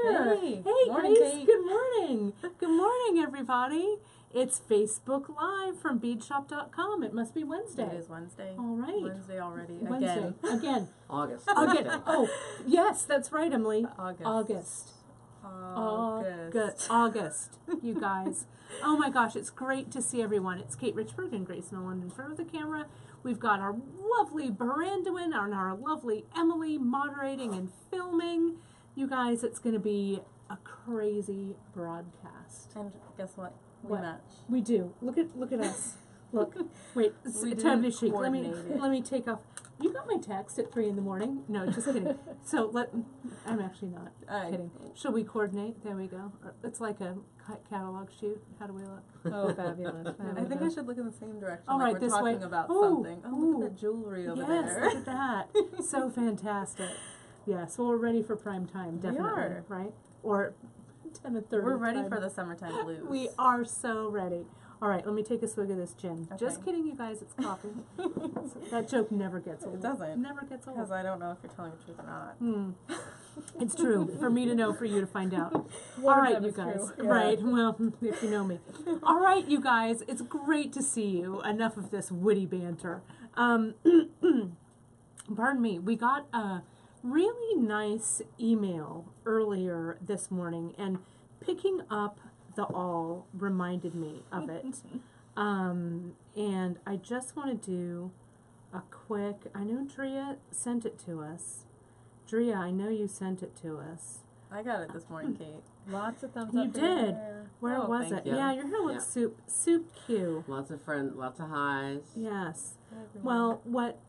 here. Hey, Morning, Grace. Kate. Good morning. Good morning, everybody. It's Facebook Live from beadshop.com. It must be Wednesday. It is Wednesday. All right. Wednesday already. Wednesday. Again. August. Again. Oh, yes, that's right, Emily. August. August. You guys. Oh my gosh, it's great to see everyone. It's Kate Richburg and Grace Nolan in front of the camera. We've got our lovely Brandon and our lovely Emily moderating and filming. You guys, it's going to be a crazy broadcast. And guess what? We match. We do. Look at us. Look. Wait. Time to shake. Let me take off. You got my text at 3 in the morning. No, just kidding. So I'm actually not kidding. Should we coordinate? There we go. It's like a catalog shoot. How do we look? Oh, fabulous. I think I should look in the same direction. All like right, we're this talking way. about something. Oh, look at that jewelry over there. Yes, look at that. So fantastic. Yes, well, we're ready for prime time, definitely. We are. Right? Or 10:30. We're ready for the summertime blues. We are so ready. All right, let me take a swig of this gin. Okay. Just kidding, you guys. It's coffee. That joke never gets old. It doesn't. Never gets old. Because I don't know if you're telling the truth or not. It's true. For me to know, for you to find out. All right, you guys. Yeah. Right. Well, if you know me. All right, you guys. It's great to see you. Enough of this witty banter. Pardon me. We got a really nice email earlier this morning, and picking up the awl reminded me of it. And I just want to do a quick, I know Drea sent it to us. Drea, I know you sent it to us. I got it this morning, Kate. Lots of thumbs You up. did. Where was it? you. Yeah, your hair looks soup cute. Lots of lots of highs. Yes. Well, what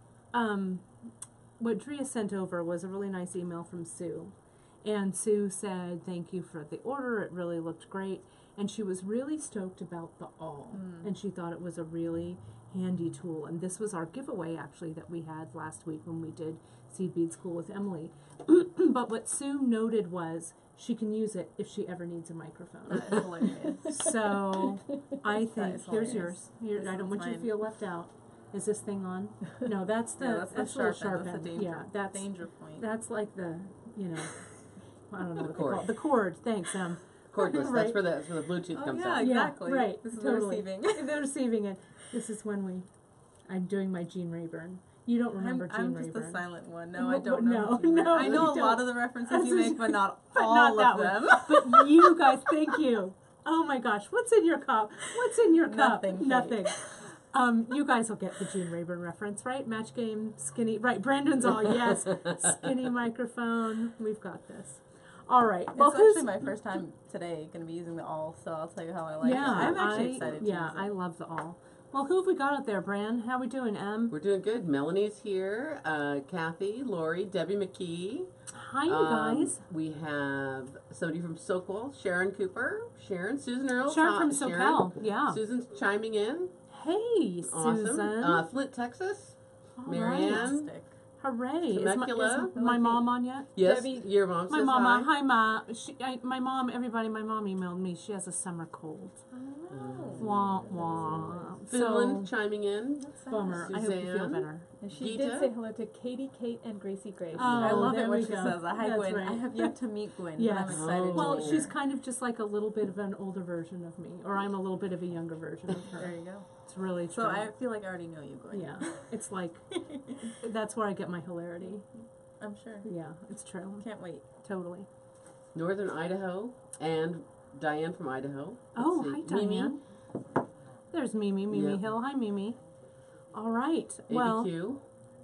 Drea sent over was a really nice email from Sue. And Sue said, thank you for the order. It really looked great. And she was really stoked about the awl. And she thought it was a really handy tool. And this was our giveaway, actually, that we had last week when we did Seed Bead School with Emily. But what Sue noted was she can use it if she ever needs a microphone. That is hilarious. So I think, here's hilarious. yours. I don't want you to feel left out. Is this thing on? No, that's the, that's the sharp end. Yeah, that's danger point. That's like the, I don't know what they cord. call it. The cord. Thanks, Cordless. Right. That's where the Bluetooth comes yeah, out. exactly. Yeah, right. This is totally. the receiving. The receiving it. This is when I'm doing my Gene Rayburn. You don't remember Gene Rayburn. I'm just the silent one. No, I don't know. No, I know a lot of the references you make, but not all of them. But you guys, thank you. Oh my gosh, what's in your cup? What's in your cup? Nothing. You guys will get the Gene Rayburn reference, right? Match game, skinny. Right, Brandon's all yes. Skinny microphone. We've got this. All right. Well, it's actually my first time today going to be using the awl, so I'll tell you how I like it. I'm actually excited to use it. I love the awl. Well, who have we got out there, Bran? How we doing, Em? We're doing good. Melanie's here. Kathy, Lori, Debbie McKee. Hi, you guys. We have somebody from Soquel, Sharon Cooper, Susan Earl. Sharon from SoCal, yeah. Susan's chiming in. Hey, Awesome. Susan. Flint, Texas. All Marianne. right. Hooray. Temecula. Is my mom on yet? Yes, Debbie, your mom my says mama. hi. Hi, Ma. My mom emailed me. She has a summer cold. Wah, wah. Finland chiming in. Bummer. I hope you feel better. And she Gita? did say hello to Katie, Kate, and Gracie Grace. Oh, I love there it when we she go. says that. Hi, That's Gwen. right. I have yet to meet Gwen, Yes. but I'm excited Well, to meet she's her. kind of just like a little bit of an older version of me, or I'm a little bit of a younger version of her. There you go. It's really true. So I feel like I already know you, Gwen. Yeah, it's like, that's where I get my hilarity. I'm sure. Yeah, it's true. Can't wait. Totally. Northern Idaho and Diane from Idaho. Oh, Let's hi, see. Diane. There's Mimi Yep. Hill. Hi, Mimi. All right. Well, ABQ.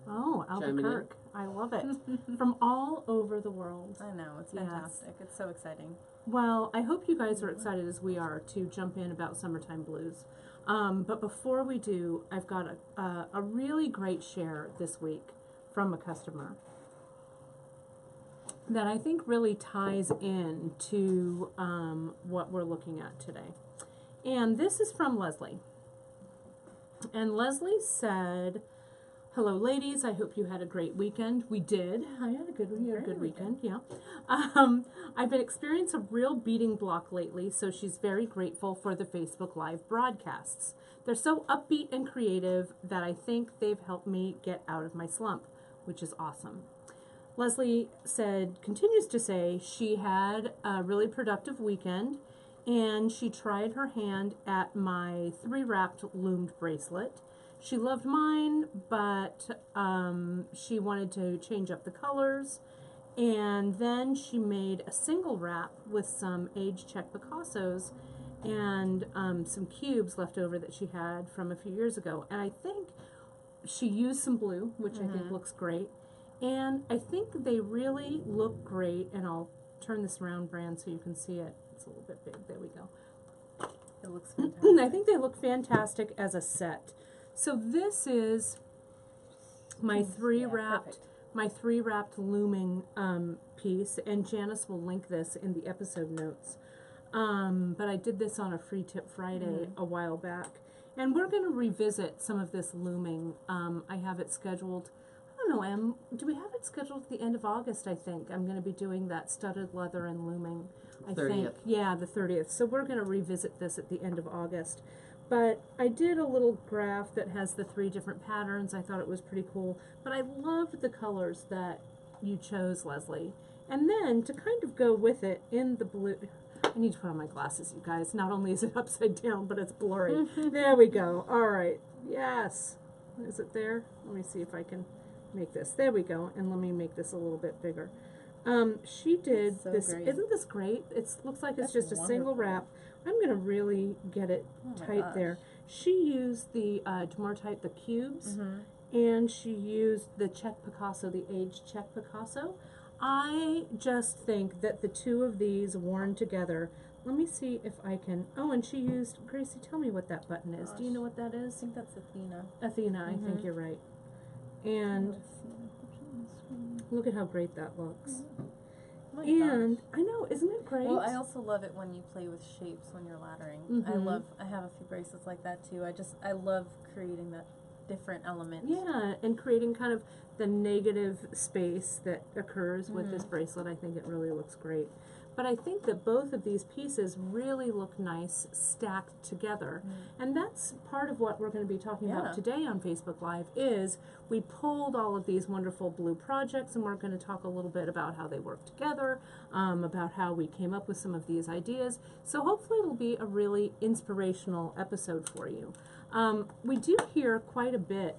oh, Chiming in. Albuquerque. I love it. From all over the world. I know. It's Yes. fantastic. It's so exciting. Well, I hope you guys are excited as we are to jump in about Summertime Blues. But before we do, I've got a really great share this week from a customer that I think really ties in to what we're looking at today. And this is from Leslie. And Leslie said, hello, ladies. I hope you had a great weekend. We did. I had a good weekend. Yeah. I've been experiencing a real beading block lately, so she's very grateful for the Facebook Live broadcasts. They're so upbeat and creative that I think they've helped me get out of my slump, which is awesome. Leslie continues to say she had a really productive weekend, and she tried her hand at my 3-wrapped loomed bracelet. She loved mine, but she wanted to change up the colors. And then she made a single wrap with some aged Czech Picassos and some cubes left over that she had from a few years ago. And I think she used some blue, which I think looks great. And I think they really look great. And I'll turn this around, Bran, so you can see it. It's a little bit big. There we go. It looks fantastic. I think they look fantastic as a set. So this is my three-wrapped looming piece, and Janice will link this in the episode notes. But I did this on a Free Tip Friday a while back, and we're going to revisit some of this looming. I have it scheduled. I don't know, Em, do we have it scheduled at the end of August? I think I'm going to be doing that studded leather and looming. I 30th. think, yeah, the 30th. So we're going to revisit this at the end of August. But I did a little graph that has the 3 different patterns. I thought it was pretty cool. But I loved the colors that you chose, Leslie. And then to kind of go with it in the blue, I need to put on my glasses, you guys. Not only is it upside down, but it's blurry. There we go. All right. Yes. Is it there? Let me see if I can make this. There we go. And let me make this a little bit bigger. She did so this. great. Isn't this great? It looks like it's That's just a single wonderful. wrap. I'm going to really get it my tight gosh. there. She used the Demartite, the cubes, and she used the Czech Picasso, the aged Czech Picasso. I just think that the two of these worn together, let me see if I can, oh, and she used, Gracie, tell me what that button is. Do you know what that I is? think that's Athena. Athena, I think you're right. And look at how great that looks. Oh my And gosh. I know, isn't it great? Well, I also love it when you play with shapes when you're laddering. I have a few bracelets like that too. I love creating that different element. Yeah, and creating kind of the negative space that occurs with this bracelet. I think it really looks great. But I think that both of these pieces really look nice stacked together. And that's part of what we're going to be talking about today on Facebook Live is we pulled all of these wonderful blue projects, and we're going to talk a little bit about how they work together, about how we came up with some of these ideas. So hopefully it'll be a really inspirational episode for you. We do hear quite a bit,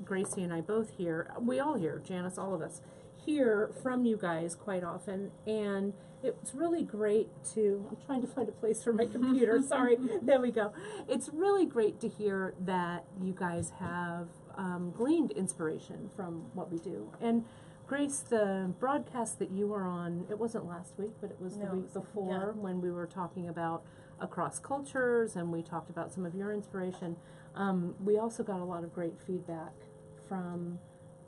Gracie and I both hear, we all hear, Janice, all of us, hear from you guys quite often, and it's really great to, I'm trying to find a place for my computer, sorry, there we go. It's really great to hear that you guys have gleaned inspiration from what we do. And Grace, the broadcast that you were on, it wasn't last week, but it was the week before when we were talking about across cultures, and we talked about some of your inspiration. We also got a lot of great feedback from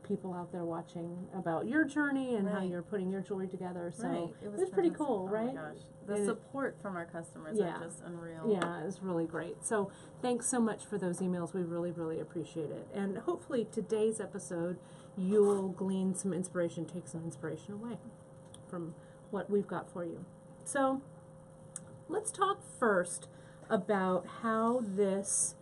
people out there watching about your journey and how you're putting your jewelry together. So it was pretty cool, right? Oh my gosh. The support from our customers are just unreal. Yeah, it's really great. So thanks so much for those emails. We really, really appreciate it. And hopefully today's episode, you'll glean some inspiration, take some inspiration away from what we've got for you. So let's talk first about how this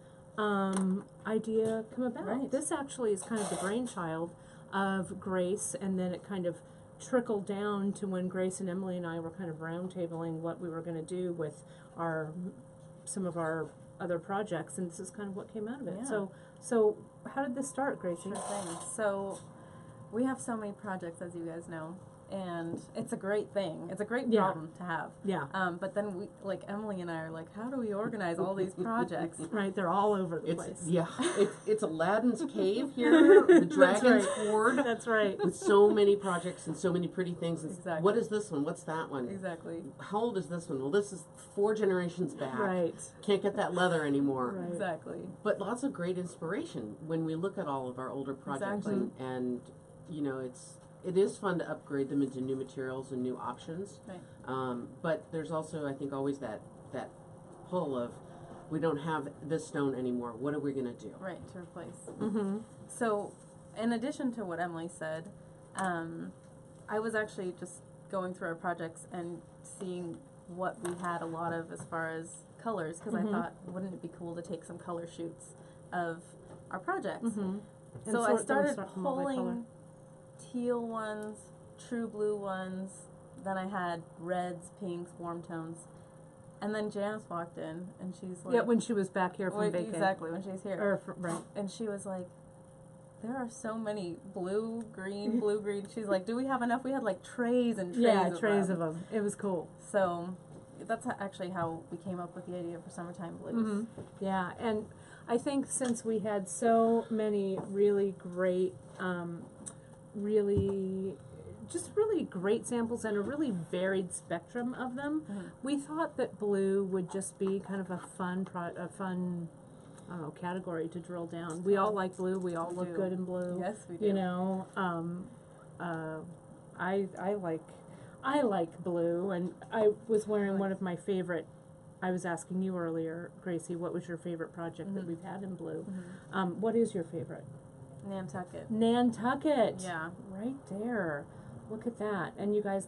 idea come about. Right. This actually is kind of the brainchild of Grace, and then it kind of trickled down to when Grace and Emily and I were kind of roundtabling what we were going to do with some of our other projects, and this is kind of what came out of it. Yeah. So how did this start, Gracie? Sure thing. So we have so many projects, as you guys know, and it's a great thing. It's a great problem to have. Yeah. But then we, like Emily and I, are like, how do we organize all these projects? Right, they're all over the place. Yeah, it's Aladdin's cave here, the dragon's hoard. That's right. With so many projects and so many pretty things. Exactly. What is this one? What's that one? Exactly. How old is this one? Well, this is 4 generations back. Right. Can't get that leather anymore. Right. Exactly. But lots of great inspiration when we look at all of our older projects. Exactly. And you know, it is fun to upgrade them into new materials and new options. Right. But there's also, I think, always that pull of, we don't have this stone anymore. What are we going to do? Right, to replace. Mm-hmm. So, in addition to what Emily said, I was actually just going through our projects and seeing what we had a lot of as far as colors, because I thought, wouldn't it be cool to take some color shoots of our projects? So I started pulling teal ones true blue ones. Then I had reds, pinks, warm tones. And then Janice walked in, and she's like... Yeah, when she was back here from Wait, vacation. exactly, when she's here. Right. And she was like, there are so many blue, green, blue, green. She's like, do we have enough? We had like trays and trays Yeah, of trays them. of them. It was cool. So that's actually how we came up with the idea for Summertime Blues. Mm-hmm. Yeah, and I think since we had so many really great, really great samples and a really varied spectrum of them, we thought that blue would just be kind of a fun, I don't know, category to drill down. We all like blue. We all look good in blue. Yes, we do. You know, I like blue, and I was wearing one of my favorite. I was asking you earlier, Gracie, what was your favorite project that we've had in blue? What is your favorite? Nantucket. Nantucket. Yeah. Right there. Look at that. And you guys,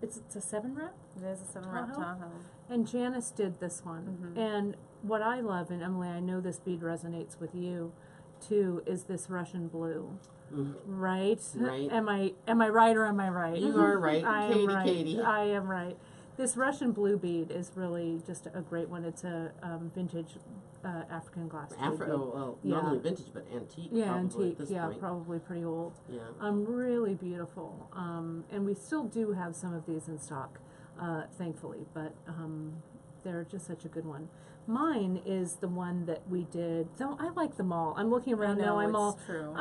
it's a 7-rep? It is a 7-rep Tahoe. And Janice did this one. And what I love, and Emily, I know this bead resonates with you too, is this Russian blue. Right? Right. Am I right or am I right? You are right. I Katie, am right. Katie. I am right. This Russian blue bead is really just a great one. It's a vintage African glass bead. Not only vintage, but antique. Yeah, probably antique. At this Yeah, point. probably pretty old. Yeah. Really beautiful. And we still do have some of these in stock, thankfully. But they're just such a good one. Mine is the one that we did. So I like them all. I'm looking around now. I'm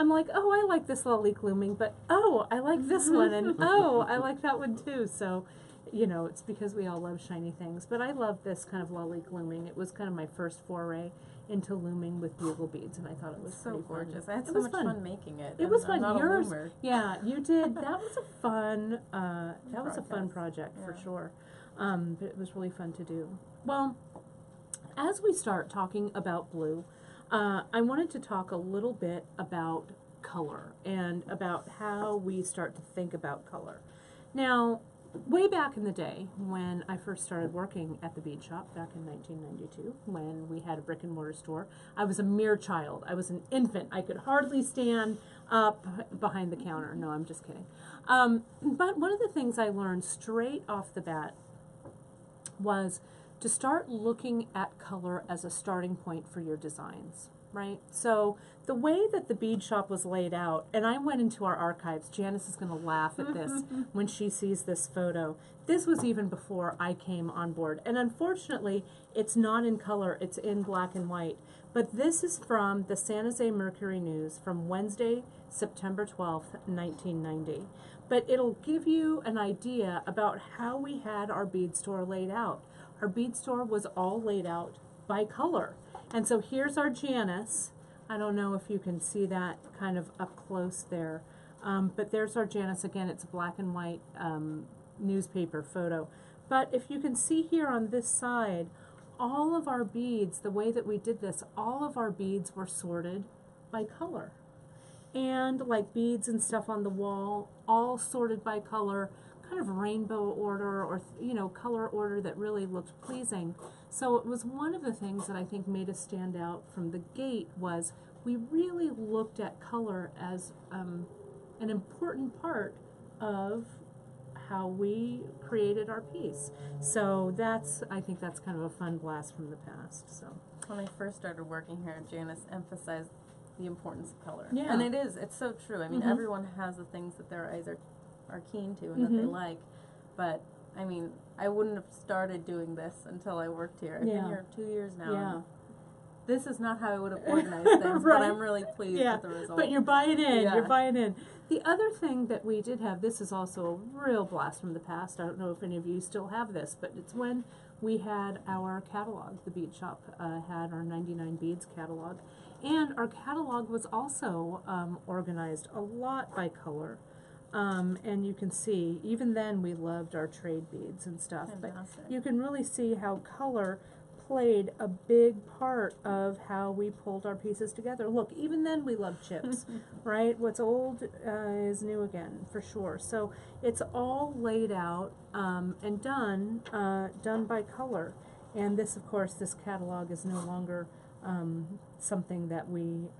like, oh, I like this Lalique Looming, but oh, I like this one, and oh, I like that one too. So, you know, it's because we all love shiny things. But I love this kind of Lalique Looming. It was kind of my first foray into looming with bugle beads, and I thought it was so pretty gorgeous. fun. I had so much fun making it. It was fun. I'm not Yours, a loomer. yeah, you did. That was a fun. That was a fun project for sure. But it was really fun to do. Well, as we start talking about blue, I wanted to talk a little bit about color and about how we start to think about color. Now, way back in the day, when I first started working at the bead shop back in 1992, when we had a brick and mortar store, I was a mere child. I was an infant. I could hardly stand up behind the counter. No, I'm just kidding. But one of the things I learned straight off the bat was to start looking at color as a starting point for your designs, right? So the way that the bead shop was laid out, and I went into our archives, Janice is going to laugh at this when she sees this photo. This was even before I came on board. And unfortunately, it's not in color, it's in black and white. But this is from the San Jose Mercury News from Wednesday, September 12th, 1990. But it'll give you an idea about how we had our bead store laid out. Our bead store was all laid out by color. And so here's our Janice. I don't know if you can see that kind of up close there. But there's our Janice. Again, it's a black and white newspaper photo. But if you can see here on this side, all of our beads, the way that we did this, all of our beads were sorted by color. And like beads and stuff on the wall, all sorted by color, kind of rainbow order or, you know, color order that really looked pleasing. So it was one of the things that I think made us stand out from the gate was we really looked at color as an important part of how we created our piece. So I think that's kind of a fun blast from the past. So when I first started working here, Janice emphasized the importance of color. Yeah. And it's so true. I mean, everyone has the things that their eyes are keen to and that they like. But, I mean, I wouldn't have started doing this until I worked here. I've been here 2 years now. Yeah. This is not how I would have organized things, Right. but I'm really pleased with the result. But you're buying in. Yeah. You're buying in. The other thing that we did have, this is also a real blast from the past. I don't know if any of you still have this, but it's when we had our catalog. The bead shop had our 99 beads catalog. And our catalog was also organized a lot by color. And you can see, even then we loved our trade beads and stuff. Fantastic. But you can really see how color played a big part of how we pulled our pieces together. Look, even then we loved chips, right? What's old is new again, for sure. So it's all laid out and done by color. And this, of course, this catalog is no longer something that we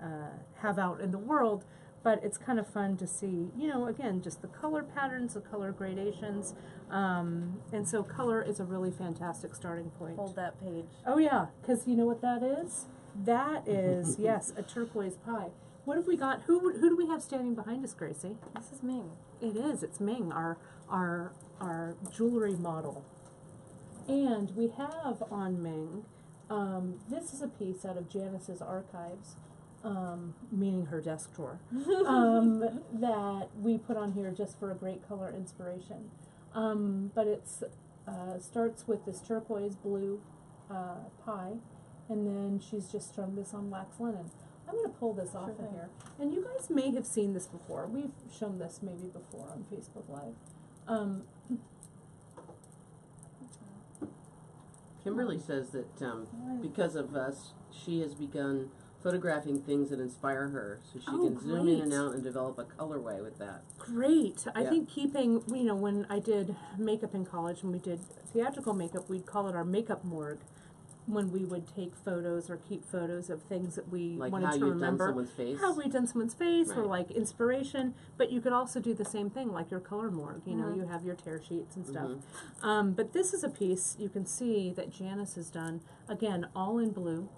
have out in the world, but it's kind of fun to see, you know, again, just the color patterns, the color gradations, and so color is a really fantastic starting point. Hold that page. Oh yeah, because you know what that is? That is, yes, a turquoise pie. What have we got? Who do we have standing behind us, Gracie? This is Ming. It is. It's Ming, our jewelry model. And we have on Ming, this is a piece out of Janice's archives, meaning her desk drawer, that we put on here just for a great color inspiration. But it's starts with this turquoise blue pie, and then she's just strung this on wax linen. I'm going to pull this off of here. And you guys may have seen this before. We've shown this maybe before on Facebook Live. Kimberly says that because of us, she has begun photographing things that inspire her, so she can zoom in and out and develop a colorway with that. Great. I Yeah. think keeping, you know, when I did makeup in college, when we did theatrical makeup, we'd call it our makeup morgue, when we would take photos or keep photos of things that we Like wanted how to you've remember. done someone's face. How we'd done someone's face, or Right. like inspiration, but you could also do the same thing, like your color morgue. You know, Mhm. you have your tear sheets and stuff. Mhm. But this is a piece you can see that Janice has done, again, all in blue.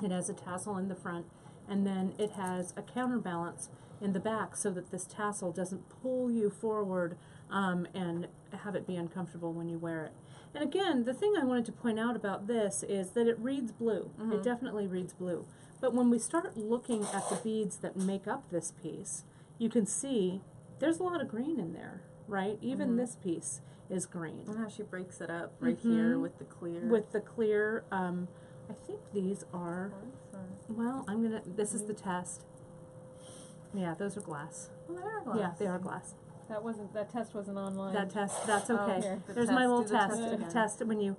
It has a tassel in the front, and then it has a counterbalance in the back so that this tassel doesn't pull you forward and have it be uncomfortable when you wear it. And again, the thing I wanted to point out about this is that it reads blue. It definitely reads blue. But when we start looking at the beads that make up this piece, you can see there's a lot of green in there, right? Even this piece is green. And how she breaks it up right here with the clear. With the clear, I think these are, well, this is the test. Yeah, those are glass. Oh, they are glass. Yeah, they are glass. That test wasn't online. That test, that's Oh, okay. here. The There's my test. little Do the test. test again. Test, when you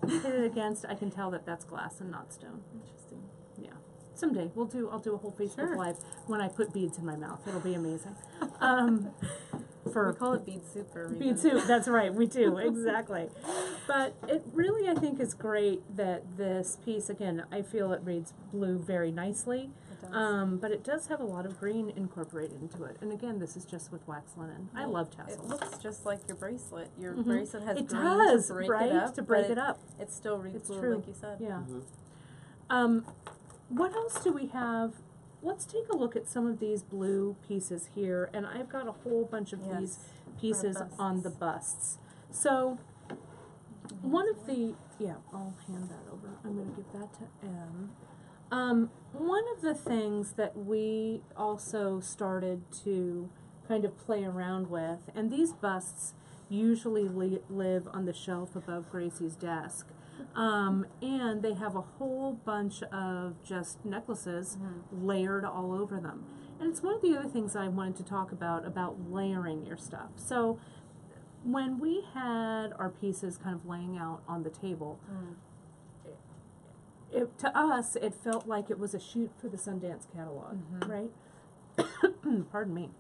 hit it against, I can tell that that's glass and not stone. Interesting. Yeah. Someday I'll do a whole Facebook Sure. Live when I put beads in my mouth. It'll be amazing. We For call it bead soup for a reason. bead soup, that's right, we do, exactly. But it really, I think, is great that this piece, again, I feel it reads blue very nicely. It does. But it does have a lot of green incorporated into it. And again, this is just with wax linen. I love It tassels. looks just like your bracelet. Your Mhm. bracelet has It green does, to break right? it up. To break but it up. It still reads It's blue, true. like you said. Yeah. Mhm. What else do we have? Let's take a look at some of these blue pieces here. And I've got a whole bunch of these Yes. pieces busts. on the busts. So one of the, yeah, I'll hand that over. I'm going to give that to M. One of the things that we also started to kind of play around with, and these busts usually live on the shelf above Gracie's desk, and they have a whole bunch of just necklaces layered all over them. And it's one of the other things I wanted to talk about layering your stuff. So when we had our pieces kind of laying out on the table, to us, it felt like it was a shoot for the Sundance catalog, right? Pardon me.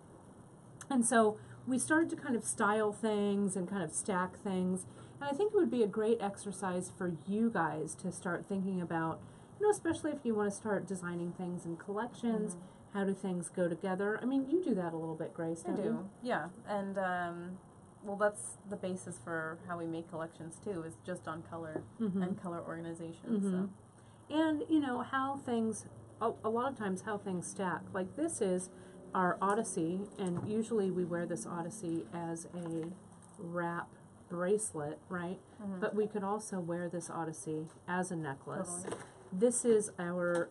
And so we started to kind of style things and kind of stack things. And I think it would be a great exercise for you guys to start thinking about, you know, especially if you want to start designing things in collections, how do things go together? I mean, you do that a little bit, Grace, I don't do. you? Yeah. And well, that's the basis for how we make collections too. Is just on color and color organization. So. And, you know, how things, a lot of times how things stack. Like this is our Odyssey, and usually we wear this Odyssey as a wrap bracelet, right? But we could also wear this Odyssey as a necklace. Totally. This is our,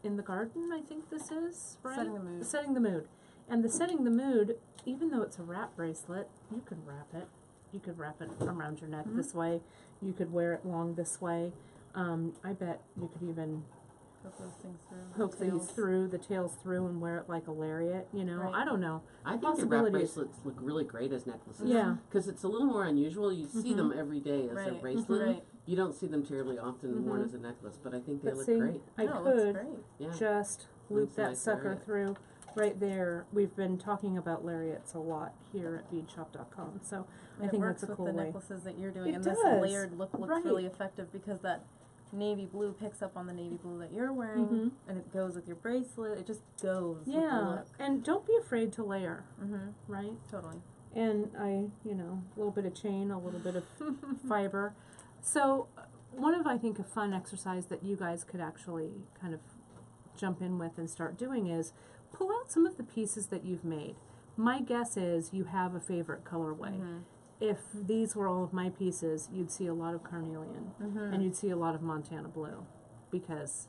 in the garden, I think this is, right? Setting the mood. Setting the mood. And the setting the mood, even though it's a wrap bracelet, you could wrap it. You could wrap it around your neck this way. You could wear it long this way. I bet you could even Hook those things through. poke these through, the tails through, and wear it like a lariat, you know? Right. I don't know. I think the wrap Possibilities. bracelets look really great as necklaces. Yeah. Because it's a little more unusual. You see them every day as a Right. bracelet. Right. You don't see them terribly often worn as a necklace, but I think they But look see, great. I No, it looks could great. Yeah. just loop Nice, that nice sucker lariat. through right there. We've been talking about lariats a lot here at beadshop.com, so I And think it that's works a cool with the way. necklaces that you're doing, It and does. this layered look looks Right. really effective because that navy blue picks up on the navy blue that you're wearing, Mhm. and it goes with your bracelet. It just goes with the Yeah, look. and don't be afraid to layer, Mm-hmm. right? Totally. And a little bit of chain, a little bit of fiber. So one of, I think, a fun exercise that you guys could actually kind of jump in with and start doing is pull out some of the pieces that you've made. My guess is you have a favorite colorway. Mm-hmm. If these were all of my pieces, you'd see a lot of carnelian Mm-hmm. and you'd see a lot of Montana blue, because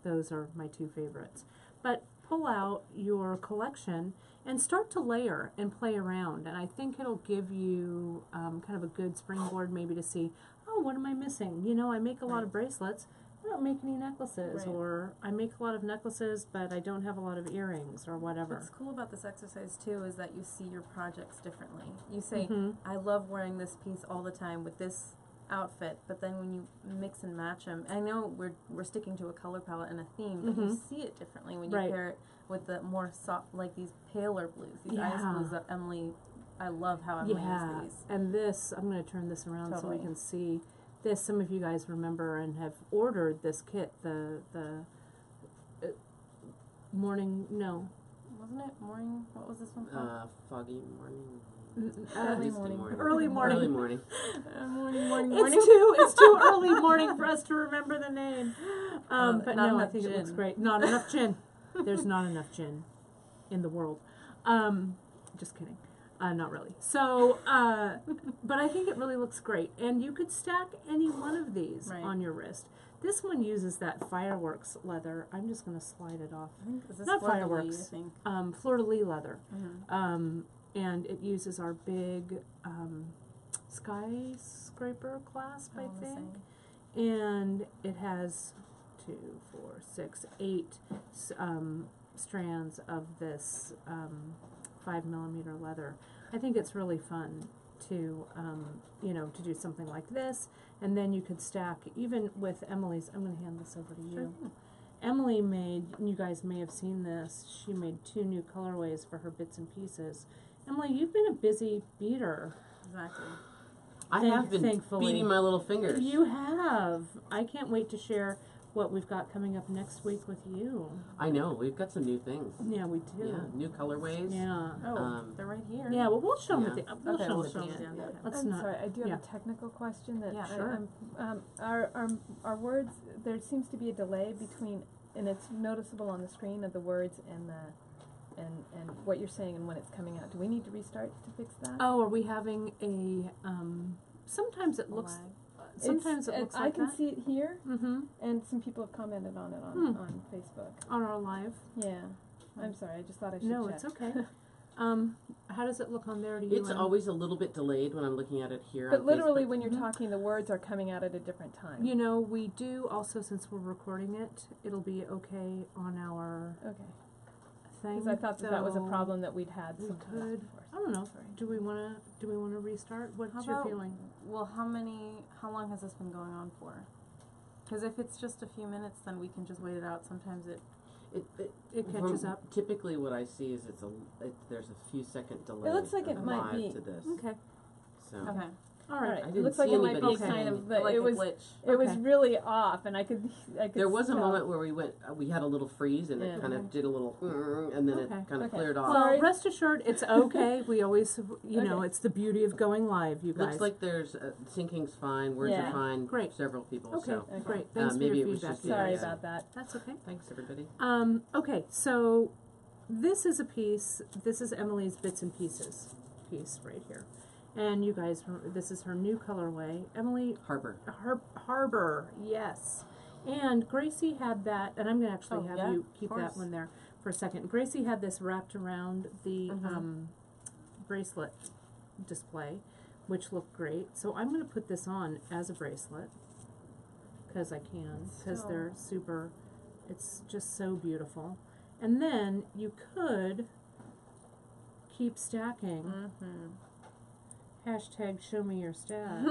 those are my two favorites. But pull out your collection and start to layer and play around, and I think it'll give you kind of a good springboard maybe to see, oh, what am I missing? I make a lot of bracelets, I don't make any necklaces, Right. or I make a lot of necklaces but I don't have a lot of earrings or whatever. What's cool about this exercise too is that you see your projects differently. You say, Mhm. I love wearing this piece all the time with this outfit, but then when you mix and match them, I know we're sticking to a color palette and a theme, but you Mhm. see it differently when you Right. pair it with the more soft, like these paler blues, these ice Yeah. blues that Emily, I love how Emily Yeah, uses these. and this, I'm going to turn this around so Totally. we can see this. Some of you guys remember and have ordered this kit, the morning, no. Wasn't it morning? What was this one called? Foggy morning. Early Misty morning. Early morning. Early morning. Morning. It's too early morning for us to remember the name. But not no, I enough think it looks gin. great. Not enough gin. There's not enough gin in the world. Just kidding. Not really. So, but I think it really looks great. And you could stack any one of these Right. on your wrist. This one uses that fireworks leather. I'm just going to slide it off. I think, is this Not Fleur de Lis, fireworks. I think. Fleur-de-lis leather. Mm-hmm. And it uses our big skyscraper clasp, I think. And it has 2, 4, 6, 8 strands of this 5mm leather. I think it's really fun to to do something like this, and then you could stack even with Emily's. I'm going to hand this over to you. Sure. Emily made, you guys may have seen this, she made 2 new colorways for her bits and pieces. Emily, you've been a busy beader. Exactly. I have been thankfully. beating my little fingers. You have. I can't wait to share what we've got coming up next week with you. I know, we've got some new things. Yeah, we do. Yeah, new colorways. Yeah. Oh, they're right here. Yeah, well, we'll show them Yeah. at the we'll Okay, show we'll them show at the them end. at the end. Let's I'm not. sorry, I do have yeah. a technical question that Yeah, sure. our words, there seems to be a delay between, and it's noticeable on the screen of the words and and what you're saying and when it's coming out. Do we need to restart to fix that? Oh, are we having a? Sometimes it looks. Sometimes it looks I like can that. see it here, Mm-hmm. and some people have commented on it on Facebook. On our live. Yeah, I'm sorry. I just thought I should No, check. it's okay. How does it look on there to you? It's Em? always a little bit delayed when I'm looking at it here. But on literally, Facebook. when you're Mhm. talking, the words are coming out at a different time. You know, we do also, since we're recording it, it'll be okay on our Okay. thing. Because I thought that was a so problem that we'd had we sometimes could- before. I don't know. Sorry. Do we wanna restart? What's How your about- feeling? Well, how long has this been going on for? Because if it's just a few minutes, then we can just wait it out. Sometimes it. It catches from up. Typically, what I see is there's a few second delay. It looks like it might live be. to this. Okay. So Okay. All All right. right. I It didn't looks like see it might be anybody kind saying of, like it a was glitch. it was Okay. really off, and I could there was a tell. moment where we had a little freeze, and Yeah. it kind of did a little, and then Okay. it kind of Okay. cleared off. Well, Sorry. rest assured, it's okay. We always, know, Okay. it's the beauty of going live, you guys. Looks like there's syncing's fine, words Yeah. are fine. Great. Several people. Okay, So Okay. great. Thanks for maybe your it was feedback. just- you Sorry guys. Yeah. about that. That's okay. thanks everybody. Okay, so this is a piece. This is Emily's bits and pieces piece right here, and you guys, this is her new colorway. Emily Harbor. Harbor, yes. And Gracie had that, and I'm gonna actually Oh, have yeah, you of keep that course. one there for a second. Gracie had this wrapped around the bracelet display, which looked great. So I'm gonna put this on as a bracelet because I can, because So- they're super. It's just so beautiful. And then you could keep stacking. Mm-hmm. Hashtag show me your stack.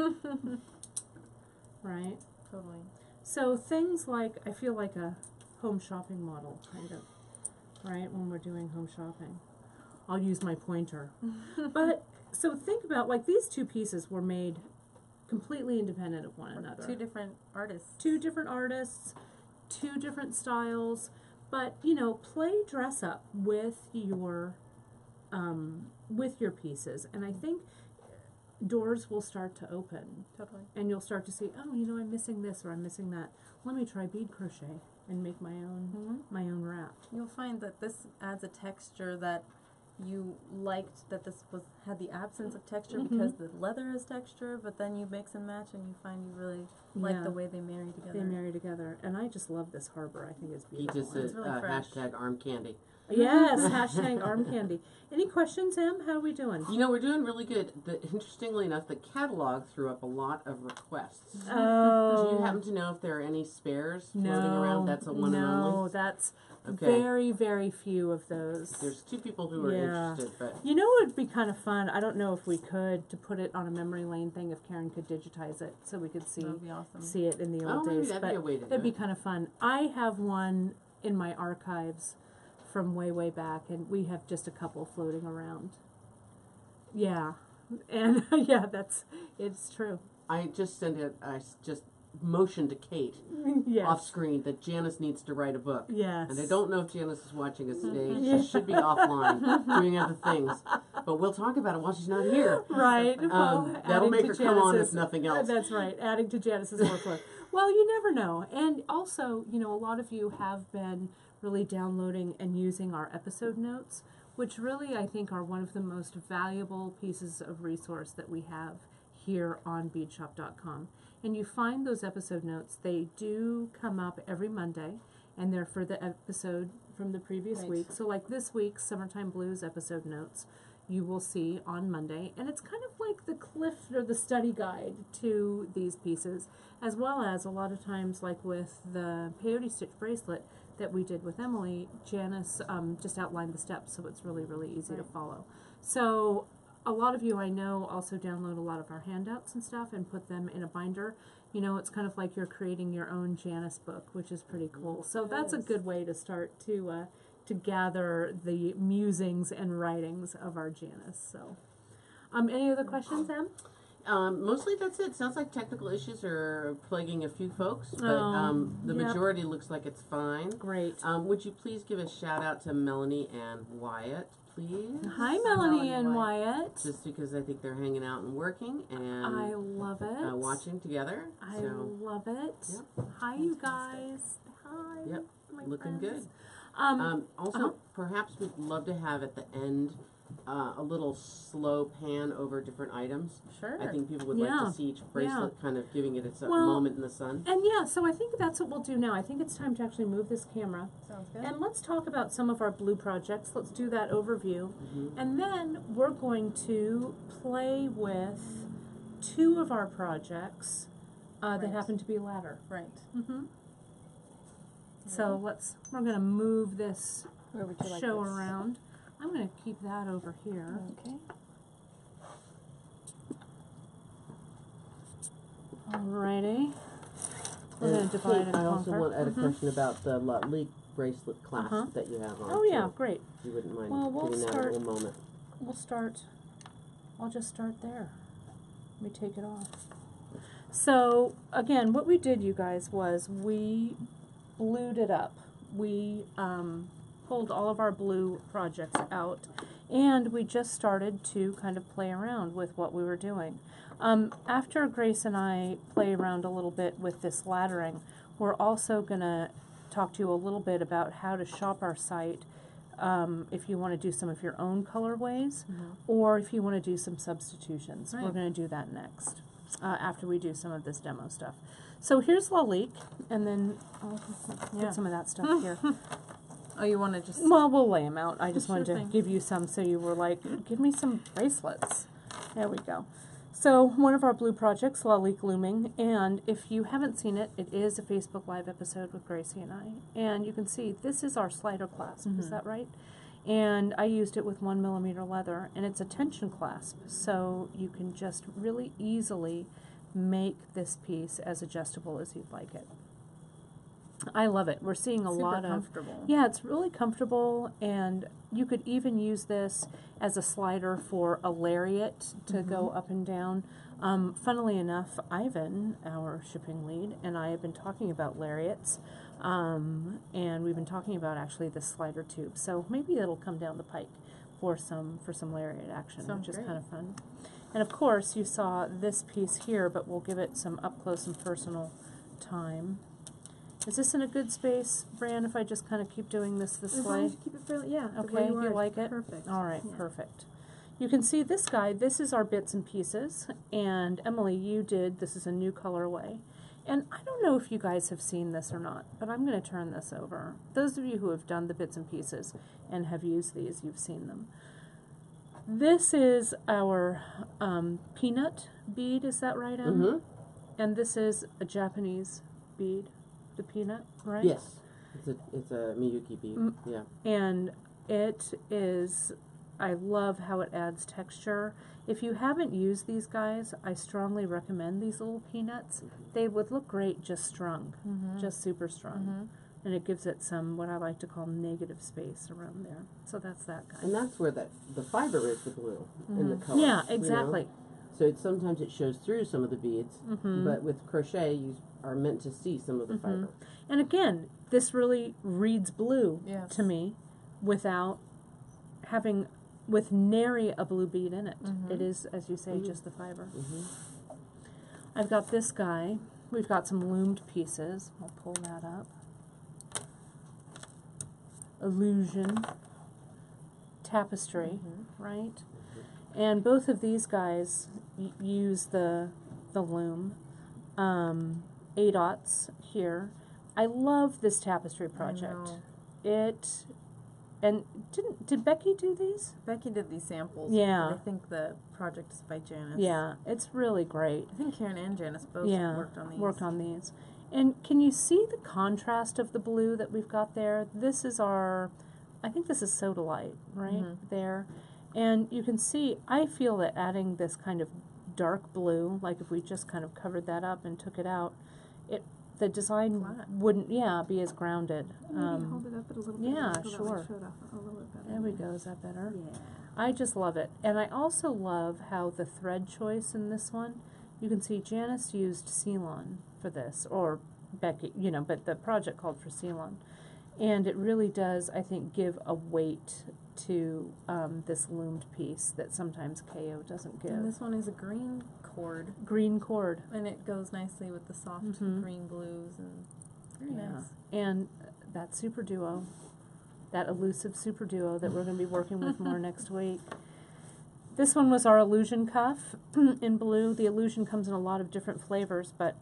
Right? Totally. So things like, I feel like a home shopping model, kind of, right, when we're doing home shopping. I'll use my pointer. But, so think about, like, these two pieces were made completely independent of one another. Two different artists. Two different artists, two different styles, but play dress up with your pieces, and I think doors will start to open. Totally. And you'll start to see, oh, I'm missing this or I'm missing that. Let me try bead crochet and make my own wrap. You'll find that this adds a texture that you liked, that this had the absence of texture because the leather is texture, but then you mix and match and you find you really like the way they marry together. They marry together, and I just love this harbor. I think it's He beautiful. just said really fresh. hashtag arm candy. Yes, hashtag arm candy. Any questions, Em? How are we doing? We're doing really good. Interestingly enough, the catalog threw up a lot of requests. Oh. Do you happen to know if there are any spares floating around? That's a one and only? No, that's Okay. very, very few of those. There's two people who are interested, but... You know what would be kind of fun? I don't know if we could, to put it on a memory lane thing, if Karen could digitize it so we could see That would be awesome. see it in the old maybe days. that'd But be a way to that'd do be it. kind of fun. I have one in my archives from way, way back, and we have just a couple floating around. Yeah. And yeah, it's true. I just motioned to Kate Yes. off screen that Janice needs to write a book. Yes. And I don't know if Janice is watching us today. She should be offline doing other things. But we'll talk about it while she's not here. Right. Well, That'll adding make to her come on if Janice's- nothing else. That's right. Adding to Janice's workload. Well, you never know. And also, a lot of you have been really downloading and using our episode notes, which really I think are one of the most valuable pieces of resource that we have here on beadshop.com. And you find those episode notes. They do come up every Monday, and they're for the episode from the previous week. So like this week's Summertime Blues episode notes, you will see on Monday. And it's kind of like the cliff or the study guide to these pieces, as well as a lot of times like with the peyote stitch bracelet that we did with Emily, Janice just outlined the steps, so it's really, really easy to follow. So a lot of you I know also download a lot of our handouts and stuff and put them in a binder. It's kind of like you're creating your own Janice book, which is pretty cool. So that's a good way to start to gather the musings and writings of our Janice. So, any other questions, Em? Mostly that's it. Sounds like technical issues are plaguing a few folks, but the yep. majority looks like it's fine. Great. Would you please give a shout out to Melanie and Wyatt, please? Hi, Melanie and Wyatt. Just because I think they're hanging out and working and I love it. watching together. I So, love it. Yep. Hi, you guys. Hi. Yep. My looking friends. good. Also, perhaps we'd love to have at the end a little slow pan over different items. Sure. I think people would like to see each bracelet kind of giving it its moment in the sun. And so I think that's what we'll do now. I think it's time to actually move this camera. Sounds good. And let's talk about some of our blue projects. Let's do that overview. And then we're going to play with two of our projects that happen to be ladder. Right. So we're going to move this Where would you like show this? around. I'm going to keep that over here. Okay. Alrighty. We're going to divide Kate, and I also conquer. want to add a question about the leak bracelet clasp that you have on. Oh yeah, too. great. If you wouldn't mind Well, we'll giving that a start- little moment. I'll just start there. Let me take it off. So, again, what we did, you guys, was we blued it up. We pulled all of our blue projects out, and we just started to kind of play around with what we were doing. After Grace and I play around a little bit with this laddering, we're also going to talk to you a little bit about how to shop our site if you want to do some of your own colorways, or if you want to do some substitutions. We're going to do that next, after we do some of this demo stuff. So here's Lalique, and then I'll put some of that stuff here. Oh, you want to just... Well, we'll lay them out. I just wanted to thing. give you some, so you were like, give me some bracelets. There we go. So one of our blue projects, Lalique Looming, and if you haven't seen it, it is a Facebook Live episode with Gracie and I. And you can see this is our slider clasp, is that right? And I used it with 1mm leather, and it's a tension clasp, so you can just really easily make this piece as adjustable as you'd like it. I love it. We're seeing a lot of... comfortable. Yeah, it's really comfortable, and you could even use this as a slider for a lariat to go up and down. Funnily enough, Ivan, our shipping lead, and I have been talking about lariats, and we've been talking about actually the slider tube. So maybe it'll come down the pike for some lariat action, Sounds which is great. kind of fun. And of course, you saw this piece here, but we'll give it some up close and personal time. Is this in a good space, Bran, if I just kind of keep doing this As long way? as you keep it fairly, yeah. the way Okay, you are, like it? Perfect. All right, Yeah. perfect. You can see this guy, this is our bits and pieces, and Emily, you did, this is a new colorway. And I don't know if you guys have seen this or not, but I'm going to turn this over. Those of you who have done the bits and pieces and have used these, you've seen them. This is our peanut bead, is that right, Em? Mm-hmm. And this is a Japanese bead, the peanut, right? Yes. It's a Miyuki bead. Mm. Yeah. And it is, I love how it adds texture. If you haven't used these guys, I strongly recommend these little peanuts. They would look great just strung, just super strung. And it gives it some, what I like to call negative space around there. So that's that guy. And that's where the fiber is the blue in the color. Yeah, you know? exactly. So sometimes it shows through some of the beads, but with crochet you are meant to see some of the fiber. And again, this really reads blue Yes. to me without having, with nary a blue bead in it. It is, as you say, just the fiber. I've got this guy. We've got some loomed pieces. I'll pull that up. Illusion. Tapestry, right? And both of these guys use the loom. A-dots here. I love this tapestry project. It, and did Becky do these? Becky did these samples. Yeah. But I think the project is by Janice. Yeah, it's really great. I think Karen and Janice both worked on these. And can you see the contrast of the blue that we've got there? This is our, I think this is Sodalite, right? There. And you can see, I feel that adding this kind of dark blue, like if we just kind of covered that up and took it out, the design wouldn't, be as grounded. Maybe hold it up a little bit. yeah, so that sure. might show it off a little bit better. There we go, is that better? Yeah. I just love it. And I also love how the thread choice in this one, you can see Janice used Ceylon for this, or Becky, but the project called for Ceylon. And it really does, I think, give a weight to this loomed piece that sometimes KO doesn't give. And this one is a green cord. Green cord. And it goes nicely with the soft green blues and very nice. And that super duo, that elusive super duo that we're going to be working with more next week. This one was our illusion cuff in blue. The illusion comes in a lot of different flavors, but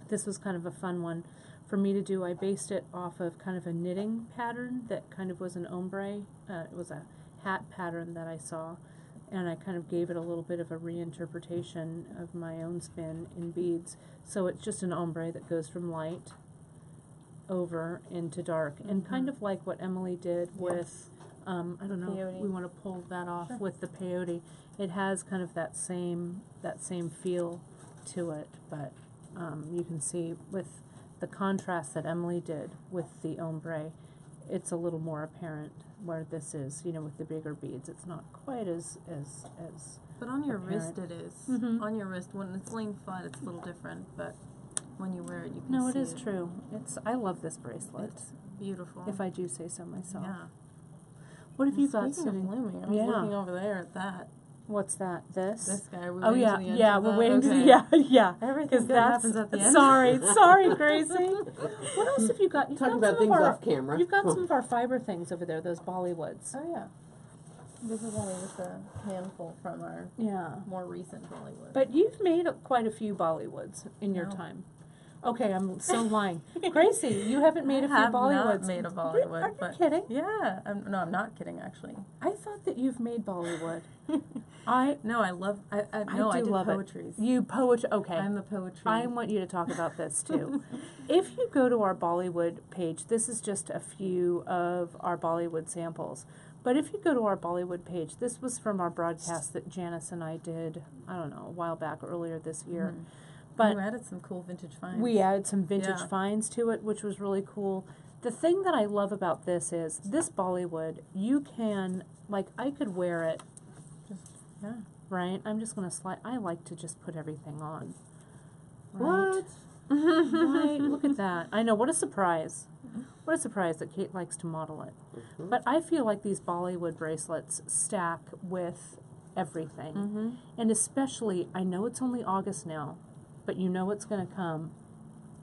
this was kind of a fun one for me to do. I based it off of kind of a knitting pattern that kind of was an ombre. It was a hat pattern that I saw, and I kind of gave it a little bit of a reinterpretation of my own spin in beads. So it's just an ombre that goes from light over into dark, and kind of like what Emily did with, I don't know if Peyote. we want to pull that off with the peyote. It has kind of that same feel to it, but you can see with the contrast that Emily did with the ombre, it's a little more apparent where this is, with the bigger beads. It's not quite as But on your apparent. wrist it is. On your wrist, when it's laying flat, it's a little different, but when you wear it, you can No, see it is true. I love this bracelet, It's beautiful. if I do say so myself. Yeah. What have you got Speaking sitting? of blooming, I was Yeah. looking over there at that. What's that? This? This guy. Are we Oh waiting yeah, to the end yeah. of We're the- waiting to okay. yeah. Everything Because good happens at the end. Sorry, Gracie. What else have you got? You've Talking got about some things of our, off camera. You've got some of our fiber things over there. Those Bollywoods. Oh yeah. This is only just a handful from our Yeah. more recent Bollywood. But you've made quite a few Bollywoods in your No. time. Okay, I'm so lying. Gracie, you haven't made a few I have Bollywoods. not made a Really? Bollywood. Are you but kidding? Yeah. No, I'm not kidding actually. I thought that you've made Bollywood. No, I love. I do did love poetry. it. You poetry. Okay. I'm the poetry. I want you to talk about this too. If you go to our Bollywood page, this is just a few of our Bollywood samples. But if you go to our Bollywood page, this was from our broadcast that Janice and I did, I don't know, a while back, earlier this year. But you added some cool vintage finds. we added some vintage Yeah. finds to it, which was really cool. The thing that I love about this is, this Bollywood, you can, like, I could wear it Yeah. right? I'm just going to slide. I like to just put everything on. Right? What? Right, look at that. I know, what a surprise. What a surprise that Kate likes to model it. Mm-hmm. But I feel like these Bollywood bracelets stack with everything. Mm-hmm. And especially, I know it's only August now, but you know it's going to come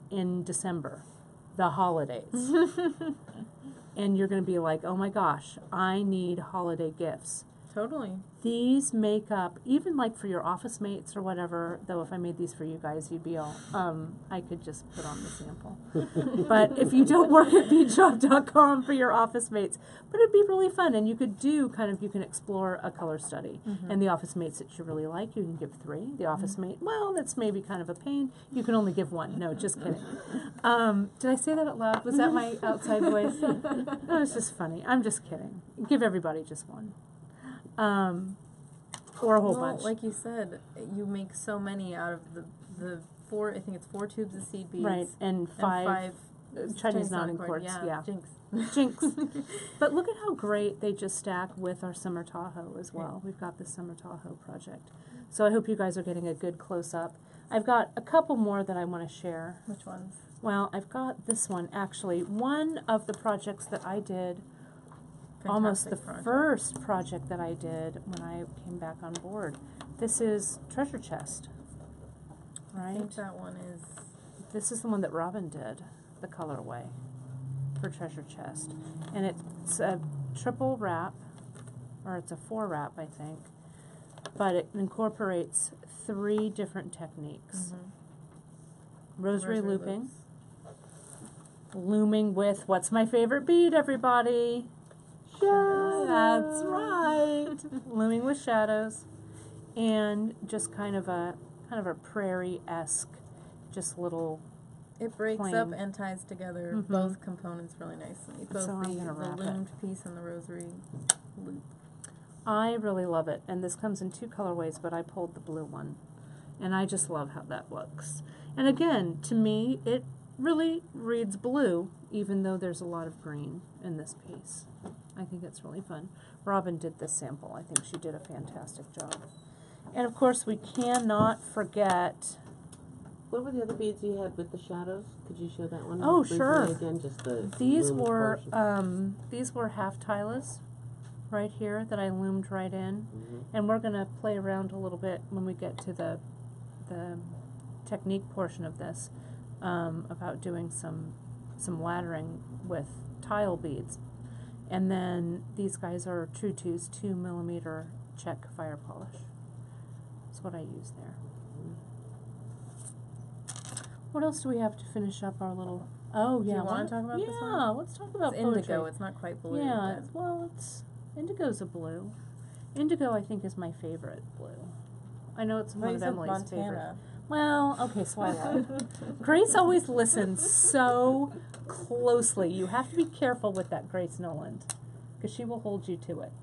in December, the holidays. And you're going to be like, oh my gosh, I need holiday gifts. Totally. These make up, even like for your office mates or whatever, though if I made these for you guys, you'd be all, I could just put on the sample. But if you don't work at beadshop.com for your office mates, but it'd be really fun. And you could do kind of, you can explore a color study. And the office mates that you really like, you can give 3. The office mate, well, that's maybe kind of a pain. You can only give 1. No, just kidding. Did I say that out loud? Was that my outside voice? That was just funny. I'm just kidding. Give everybody just 1. Or a whole bunch. Like you said, you make so many out of the 4, I think it's 4 tubes of seed beads. Right, and 5 Chinese knotting cords. Yeah. Jinx. Jinx. But look at how great they just stack with our Summer Tahoe as well. We've got the Summer Tahoe project. So I hope you guys are getting a good close-up. I've got a couple more that I want to share. Which ones? Well, I've got this one, actually. One of the projects that I did, almost the first project that I did when I came back on board. This is Treasure Chest, right? I think that one is... This is the one that Robin did, the colorway for Treasure Chest. And it's a triple wrap, or it's a 4 wrap, I think. But it incorporates 3 different techniques. Rosary looping, looming with, what's my favorite bead, everybody? Shadows. That's right. Looming with shadows, and just kind of a prairie-esque, just little. It breaks plain. up and ties together both components really nicely. Both So I'm the gonna wrap it. loomed piece and the rosary loop. I really love it, and this comes in 2 colorways, but I pulled the blue one, and I just love how that looks. And again, to me, it really reads blue, even though there's a lot of green in this piece. I think it's really fun. Robin did this sample. I think she did a fantastic job. And of course, we cannot forget. What were the other beads you had with the shadows? Could you show that one? Oh, briefly sure. Again, just the These loomed portion. were half tilas right here that I loomed right in. And we're going to play around a little bit when we get to the technique portion of this, about doing some laddering with tile beads. And then these guys are True Two's 2mm check fire polish. That's what I use there. What else do we have to finish up our little? Oh yeah, Do you want to talk about this one? Yeah, let's talk about It's poetry. indigo. It's not quite blue. Yeah, but- well, it's indigo's a blue. Indigo, I think, is my favorite blue. I know it's Well, one you of said Emily's favorite. Montana. Well, okay, so I lied. Grace always listens so closely. You have to be careful with that, Grace Noland, because she will hold you to it.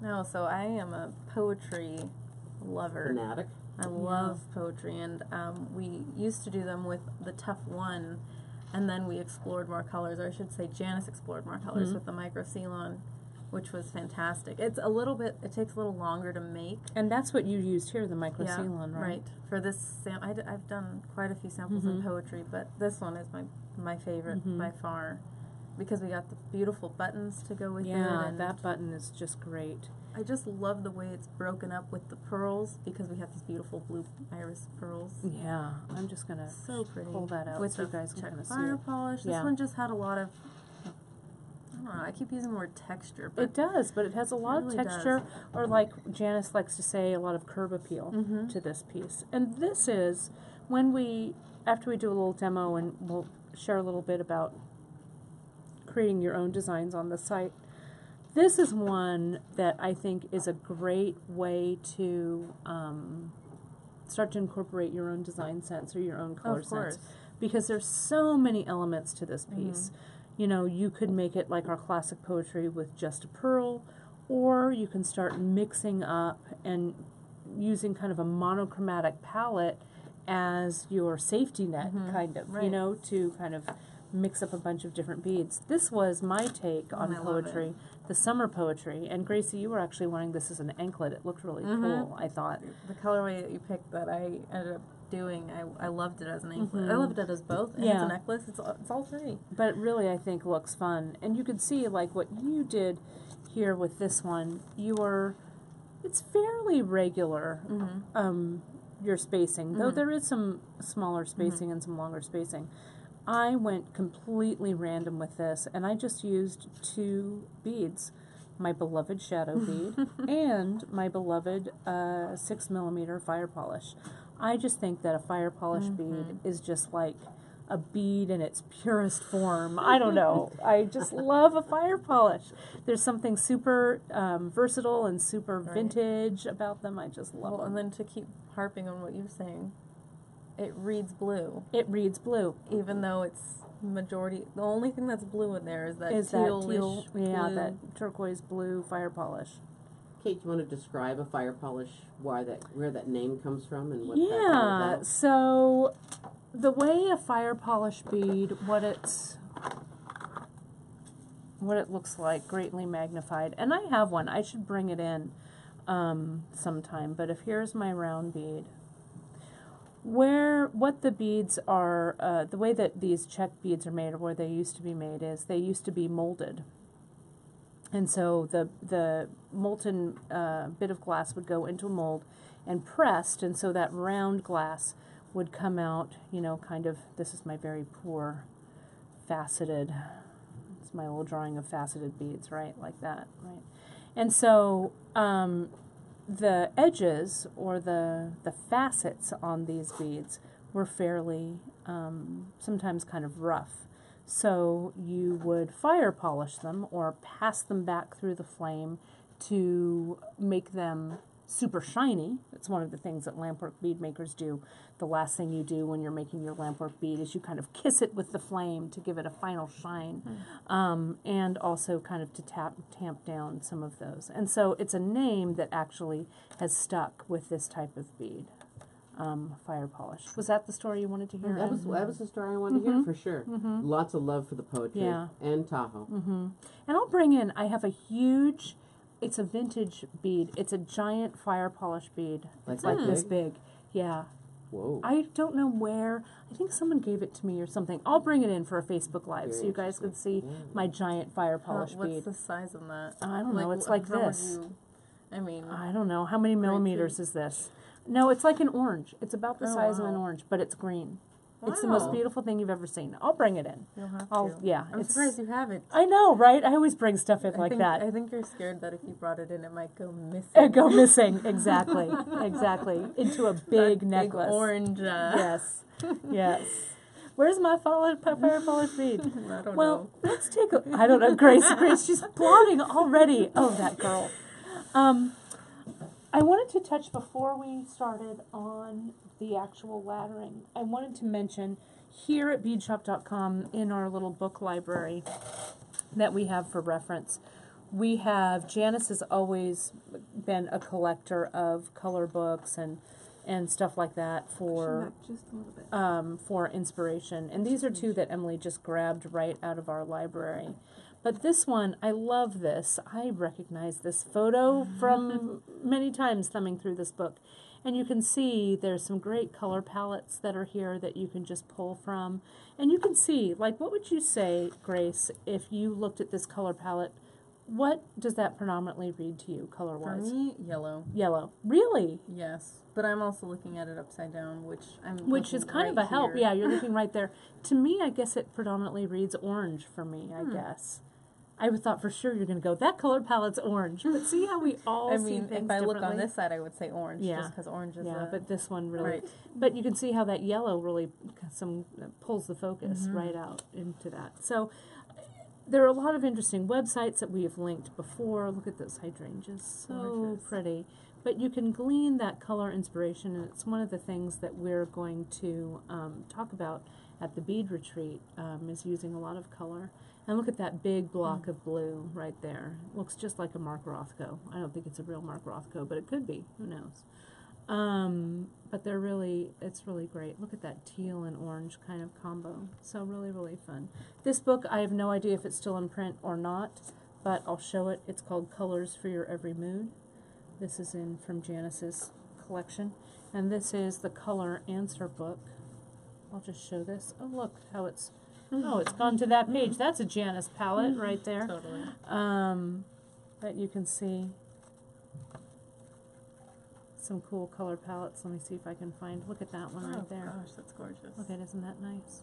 No, so I am a poetry lover. Fanatic. I love poetry, and we used to do them with the Tough One, and then we explored more colors, or I should say Janice explored more colors with the Micro Ceylon, which was fantastic. It's a little bit, it takes a little longer to make. And that's what you used here, the Micro Yeah, Ceylon, right? For this I've done quite a few samples in poetry, but this one is my favorite by far, because we got the beautiful buttons to go with it. Yeah, And that button is just great. I just love the way it's broken up with the pearls, because we have these beautiful blue iris pearls. Yeah, I'm just gonna So pretty. pull that out With so you the guys can check kind of see fire it. polish. This Yeah. one just had a lot of, I don't know, I keep using the word texture, but It does, but it has a lot really of texture, or like Janice likes to say, a lot of curb appeal to this piece. And this is when after we do a little demo, and we'll share a little bit about creating your own designs on the site. This is one that I think is a great way to start to incorporate your own design sense or your own color Of course. sense, because there's so many elements to this piece. You know, you could make it like our classic poetry with just a pearl, or you can start mixing up and using kind of a monochromatic palette as your safety net, kind of, you right. know, to kind of mix up a bunch of different beads. This was my take on I love poetry, the summer poetry. And Gracie, you were actually wanting this as an anklet. It looked really cool, I thought. The colorway that you picked that I ended up doing, I loved it as an anklet. I Mhm. loved it as both. And it's a necklace. It's all three. But it really, I think, looks fun. And you can see, like, what you did here with this one, it's fairly regular, your spacing, though there is some smaller spacing and some longer spacing. I went completely random with this, and I just used 2 beads, my beloved shadow bead and my beloved 6mm fire polish. I just think that a fire polish bead is just like a bead in its purest form. I don't know. I just love a fire polish. There's something super versatile and super vintage about them. I just love them. And then to keep harping on what you're saying, it reads blue. It reads blue. Even though it's majority, the only thing that's blue in there is that teal, blue. that turquoise blue fire polish. Kate, do you want to describe a fire polish, where that name comes from, and what that's all Yeah, about? so the way a fire polish bead, what it looks like, greatly magnified. And I have one. I should bring it in sometime. But if here's my round bead, what the beads are, the way that these check beads are made, or where they used to be made, is they used to be molded. And so the molten bit of glass would go into a mold and pressed, and so that round glass would come out, kind of, this is my very poor faceted, it's my little drawing of faceted beads, right, like that, right? And so the edges, or the facets on these beads, were fairly, sometimes kind of rough. So you would fire polish them or pass them back through the flame to make them super shiny. It's one of the things that lampwork bead makers do. The last thing you do when you're making your lampwork bead is you kind of kiss it with the flame to give it a final shine, and also kind of to tamp down some of those. And so it's a name that actually has stuck with this type of bead. Fire polish. Was that the story you wanted to hear? That was the story I wanted to hear, for sure. Lots of love for the poetry and Tahoe. And I'll bring in, I have a huge, it's a vintage bead. It's a giant fire polish bead. It's like this big. Yeah. Whoa. I don't know where. I think someone gave it to me or something. I'll bring it in for a Facebook Live so you guys can see my giant fire polish bead. What's the size of that? I don't know. It's like this. I don't know. How many millimeters is this? No, it's like an orange. It's about the size of an orange, but it's green. Wow. It's the most beautiful thing you've ever seen. I'll bring it in. You'll have to. Yeah. I'm surprised you haven't. I know, right? I always bring stuff in like that. I think you're scared that if you brought it in, it might go missing. Go missing, exactly. Exactly. Into a big necklace. Big orange. Yes. Yes. Where's my fire polish bead? I don't well, know. let's take a... I don't know. Grace, she's plotting already. Oh, that girl. I wanted to touch, before we started on the actual laddering, I wanted to mention here at beadshop.com, in our little book library that we have for reference, we have, Janice has always been a collector of color books and stuff like that for just a little bit. For inspiration. And these are 2 that Emily just grabbed right out of our library. But this one, I love this. I recognize this photo from many times thumbing through this book. And you can see there's some great color palettes that are here that you can just pull from. And you can see, like, what would you say, Grace, if you looked at this color palette? What does that predominantly read to you, color-wise? For me, yellow. Yellow. Really? Yes. But I'm also looking at it upside down, which is kind of a help. Yeah, you're looking right there. To me, I guess it predominantly reads orange for me, I guess. I would thought for sure you're going to go, that color palette's orange. But see how we all see things if I look on differently? this side, I would say orange, just because orange is but this one really... Right. But you can see how that yellow really pulls the focus right out into that. So there are a lot of interesting websites that we have linked before. Look at those hydrangeas. So pretty. But you can glean that color inspiration, and it's one of the things that we're going to talk about at the bead retreat, is using a lot of color. And look at that big block of blue right there. Looks just like a Mark Rothko. I don't think it's a real Mark Rothko, but it could be. Who knows? But it's really great. Look at that teal and orange kind of combo. So really, really fun. This book, I have no idea if it's still in print or not, but I'll show it. It's called Colors for Your Every Mood. This is from Janice's collection. And this is the color answer book. I'll just show this. Oh, look how it's gone to that page. That's a Janice palette right there. Totally. That you can see some cool color palettes. Let me see if I can find. Look at that one right there. Oh gosh, that's gorgeous. Look at, isn't that nice?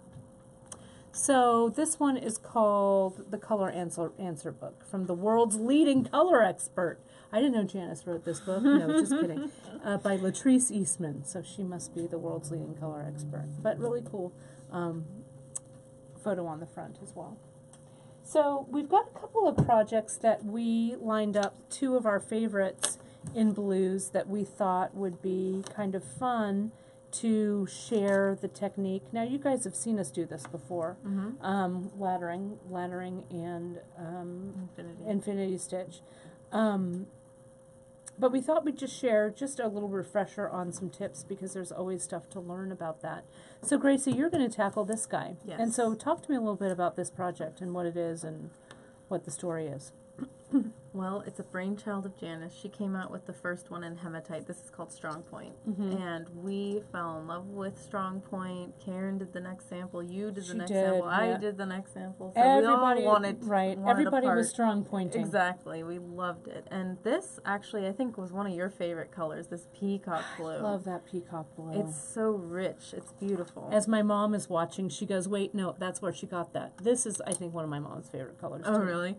So this one is called the Color Answer Book from the world's leading color expert. I didn't know Janice wrote this book. No, just kidding. By Latrice Eastman. So she must be the world's leading color expert. But really cool photo on the front as well. So we've got a couple of projects that we lined up, two of our favorites in blues that we thought would be kind of fun to share the technique. Now you guys have seen us do this before, laddering and infinity stitch. But we thought we'd just share just a little refresher on some tips because there's always stuff to learn about that. So Gracie, you're going to tackle this guy. Yes. And so talk to me a little bit about this project and what it is and what the story is. Well, it's a brainchild of Janice. She came out with the first one in hematite. This is called Strong Point. And we fell in love with Strong Point. Karen did the next sample. You did the next sample. I did the next sample. So Everybody, we all wanted everybody a part. was strong pointing. Exactly. We loved it. And this actually, I think, was one of your favorite colors, this peacock blue. Love that peacock blue. It's so rich. It's beautiful. As my mom is watching, she goes, wait, no, that's where she got that. This is, I think, one of my mom's favorite colors, Oh, too. really?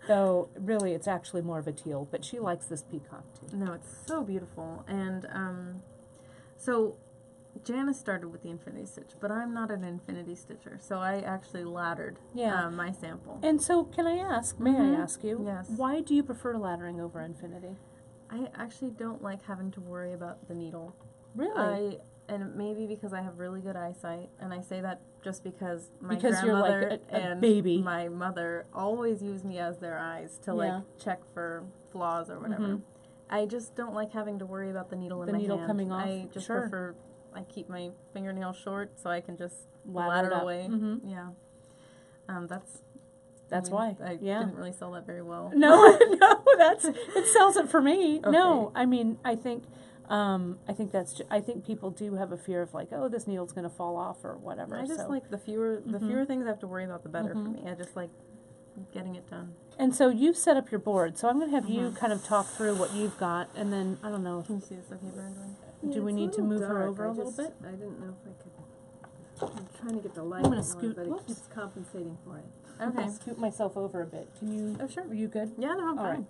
Though, really, it's actually more of a teal, but she likes this peacock, too. No, it's so beautiful. And so Janice started with the infinity stitch, but I'm not an infinity stitcher, so I actually laddered my sample. And so, can I ask, may I ask you, Yes. why do you prefer laddering over infinity? I actually don't like having to worry about the needle. Really? And maybe because I have really good eyesight, and I say that just because my Because you're grandmother like a and baby. my mother always use me as their eyes to like check for flaws or whatever. I just don't like having to worry about the needle in my hand. The needle coming off? I just prefer, I keep my fingernails short so I can just Ladder ladder it up. away. Yeah. That's why. I didn't really sell that very well. No, it sells it for me. Okay. No, I mean, I think people do have a fear of like, oh, this needle's going to fall off or whatever. I just like the fewer things I have to worry about, the better for me. I just like getting it done. And so you've set up your board, so I'm going to have you kind of talk through what you've got, and then, I don't know. Can you see this okay, Brandon? Do we need to move her over a little bit? I didn't know if I could. I'm trying to get the light I'm gonna on, scoot- but whoops. it keeps compensating for it. Okay. I'll scoot myself over a bit. Can you? Oh, sure. Are you good? Yeah, no, I'm All fine. right.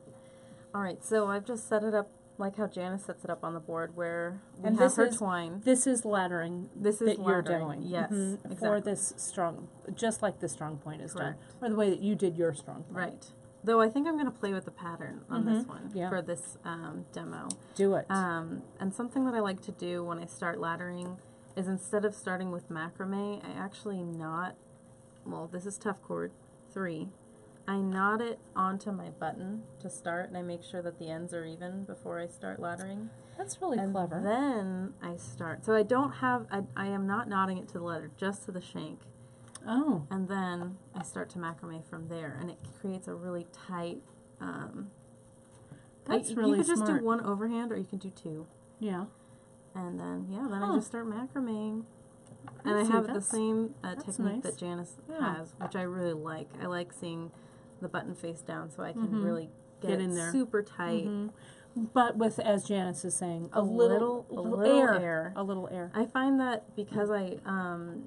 All right, so I've just set it up like how Janice sets it up on the board, where we And have this her is- twine. This is laddering. This is that you're laddering. doing. Yes, exactly. For this strong, just like the strong point is Correct. done, or the way that you did your strong point. Right. Though I think I'm going to play with the pattern on this one Yeah. for this demo. Do it. And something that I like to do when I start laddering is instead of starting with macrame, I actually knot, well, this is tough cord 3. I knot it onto my button to start, and I make sure that the ends are even before I start laddering. That's really And clever. then I start. So I don't have, I am not knotting it to the leather, just to the shank. Oh. And then I start to macrame from there, and it creates a really tight, That's you really could just smart. do one overhand, or you can do 2. Yeah. And then, then I just start macrameing. And I see, have the that's- same that's technique nice. that Janice Yeah. has, which I really like. I like seeing the button face down so I can really Get get in it there. super tight. But with, as Janice is saying, A little air. A little air. I find that because I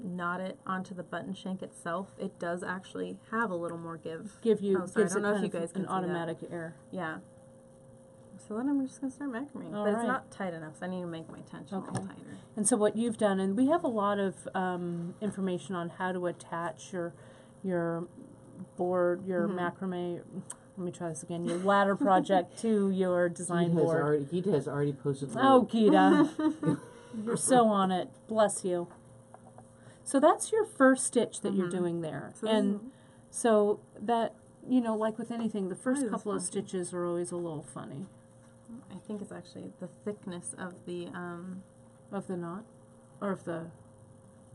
knot it onto the button shank itself, it does actually have a little more give. Give you, Oh, sorry, gives I don't it know if kind you of guys can an see that. automatic air. Yeah. So then I'm just going to start macrameing. All But right. it's not tight enough, so I need to make my tension a little tighter. And so what you've done, and we have a lot of information on how to attach your board, your macrame. Let me try this again. Your ladder project to your design board. He has already posted the Oh, link. Gita, you're so on it. Bless you. So that's your first stitch that you're doing there, So and so that, like with anything, the first That is couple of funky. stitches are always a little funny. I think it's actually the thickness of the knot, or of the.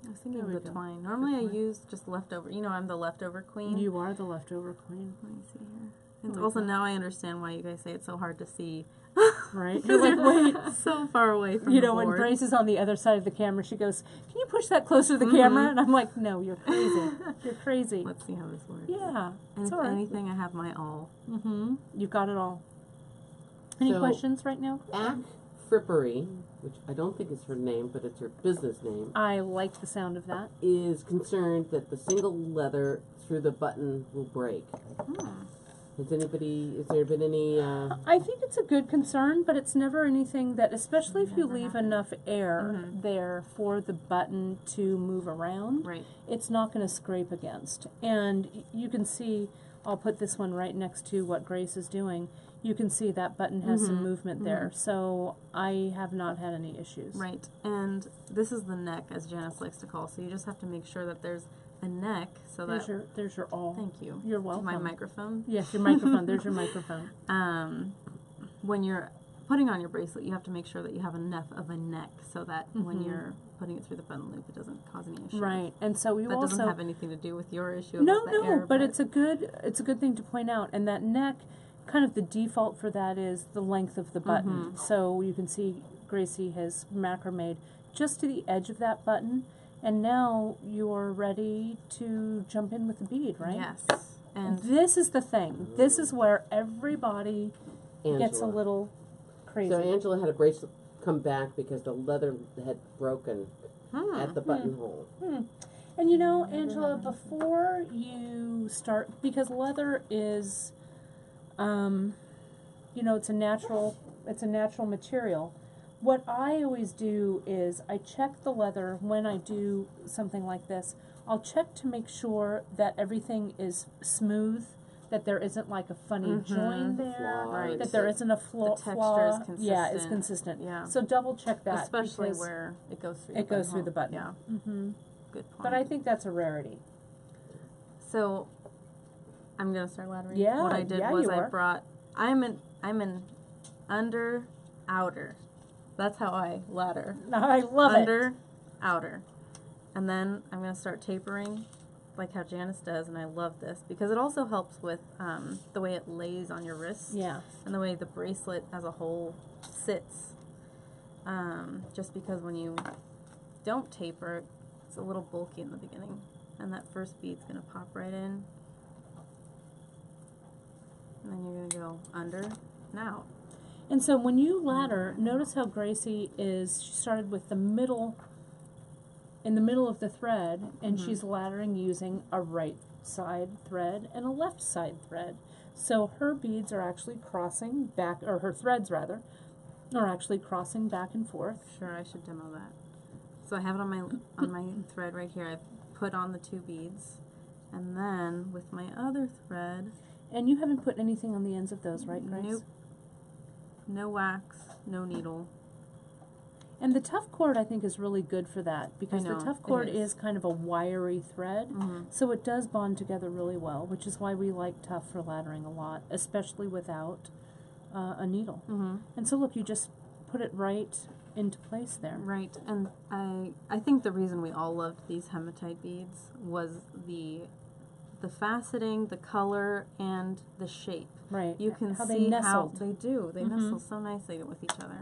I was thinking There we of the go. twine. Normally I twine. use just leftover. You know, I'm the leftover queen. You are the leftover queen, Let me see here. It's There we also go. now I understand why you guys say it's so hard to see. right? You're like, wait. So far away from You the know, when board. Grace is on the other side of the camera, she goes, "Can you push that closer to the camera?" And I'm like, "No, you're crazy. You're crazy." Let's see how this works. Yeah, And it's if all right. anything, I have my all. Mm-hmm. You've got it all. Any So- questions right now? Ack Frippery, which I don't think is her name, but it's her business name, I like the sound of that. is concerned that the single leather through the button will break. Has there been any, I think it's a good concern, but it's never anything that, especially if you Never leave happened. enough air there for the button to move around, Right. it's not going to scrape against. And you can see, I'll put this one right next to what Grace is doing. You can see that button has some movement there. So I have not had any issues. Right. And this is the neck, as Janice likes to call. So you just have to make sure that there's a neck so that. There's your all. Thank you. You're welcome. My microphone. Yes, your microphone. There's your microphone. When you're putting on your bracelet, you have to make sure that you have enough of a neck so that when you're putting it through the button loop, it doesn't cause any issues. Right. And so you That also doesn't have anything to do with your issue. No, about the air, but it's a good thing to point out. And that neck, kind of the default for that is the length of the button. So you can see Gracie has macrameed just to the edge of that button, and now you're ready to jump in with the bead, right? Yes. And This is the thing. This is where everybody gets a Angela? little crazy. So Angela had a bracelet come back because the leather had broken at the buttonhole. And you know, Angela, before you start, because leather is, you know, it's a natural material. What I always do is I check the leather when I do something like this. I'll check to make sure that everything is smooth, that there isn't like a funny join there, Right. that there isn't a flaw. texture is Yeah, it's consistent. consistent. Yeah. So double check that, especially because where it goes through. it goes through the button. Yeah. Mm-hmm. Good point. But I think that's a rarity. So I'm gonna start laddering. Yeah, What I did yeah, was you I are. brought. I'm an under outer. That's how I ladder. I love it. Under outer, and then I'm gonna start tapering, like how Janice does, and I love this because it also helps with the way it lays on your wrist. Yeah. And the way the bracelet as a whole sits. Just because when you don't taper, it's a little bulky in the beginning. And that first bead's going to pop right in. And then you're going to go under and out. And so when you ladder, notice how Gracie she started with the middle, in the middle of the thread, and she's laddering using a right side thread and a left side thread. So her beads are actually crossing back, or her threads rather, are actually crossing back and forth. Sure, I should demo that. So I have it on my thread right here. I've put on the 2 beads. And then with my other thread, And you haven't put anything on the ends of those, right, Grace? Nope. No wax, no needle. And the tough cord, I think, is really good for that, because know, the tough it cord is. is kind of a wiry thread, so it does bond together really well, which is why we like tough for laddering a lot, especially without a needle. And so look, you just put it right into place there. Right, and I think the reason we all loved these hematite beads was the faceting, the color, and the shape. Right. You can how see they nestled. how they do. They nestle so nicely with each other.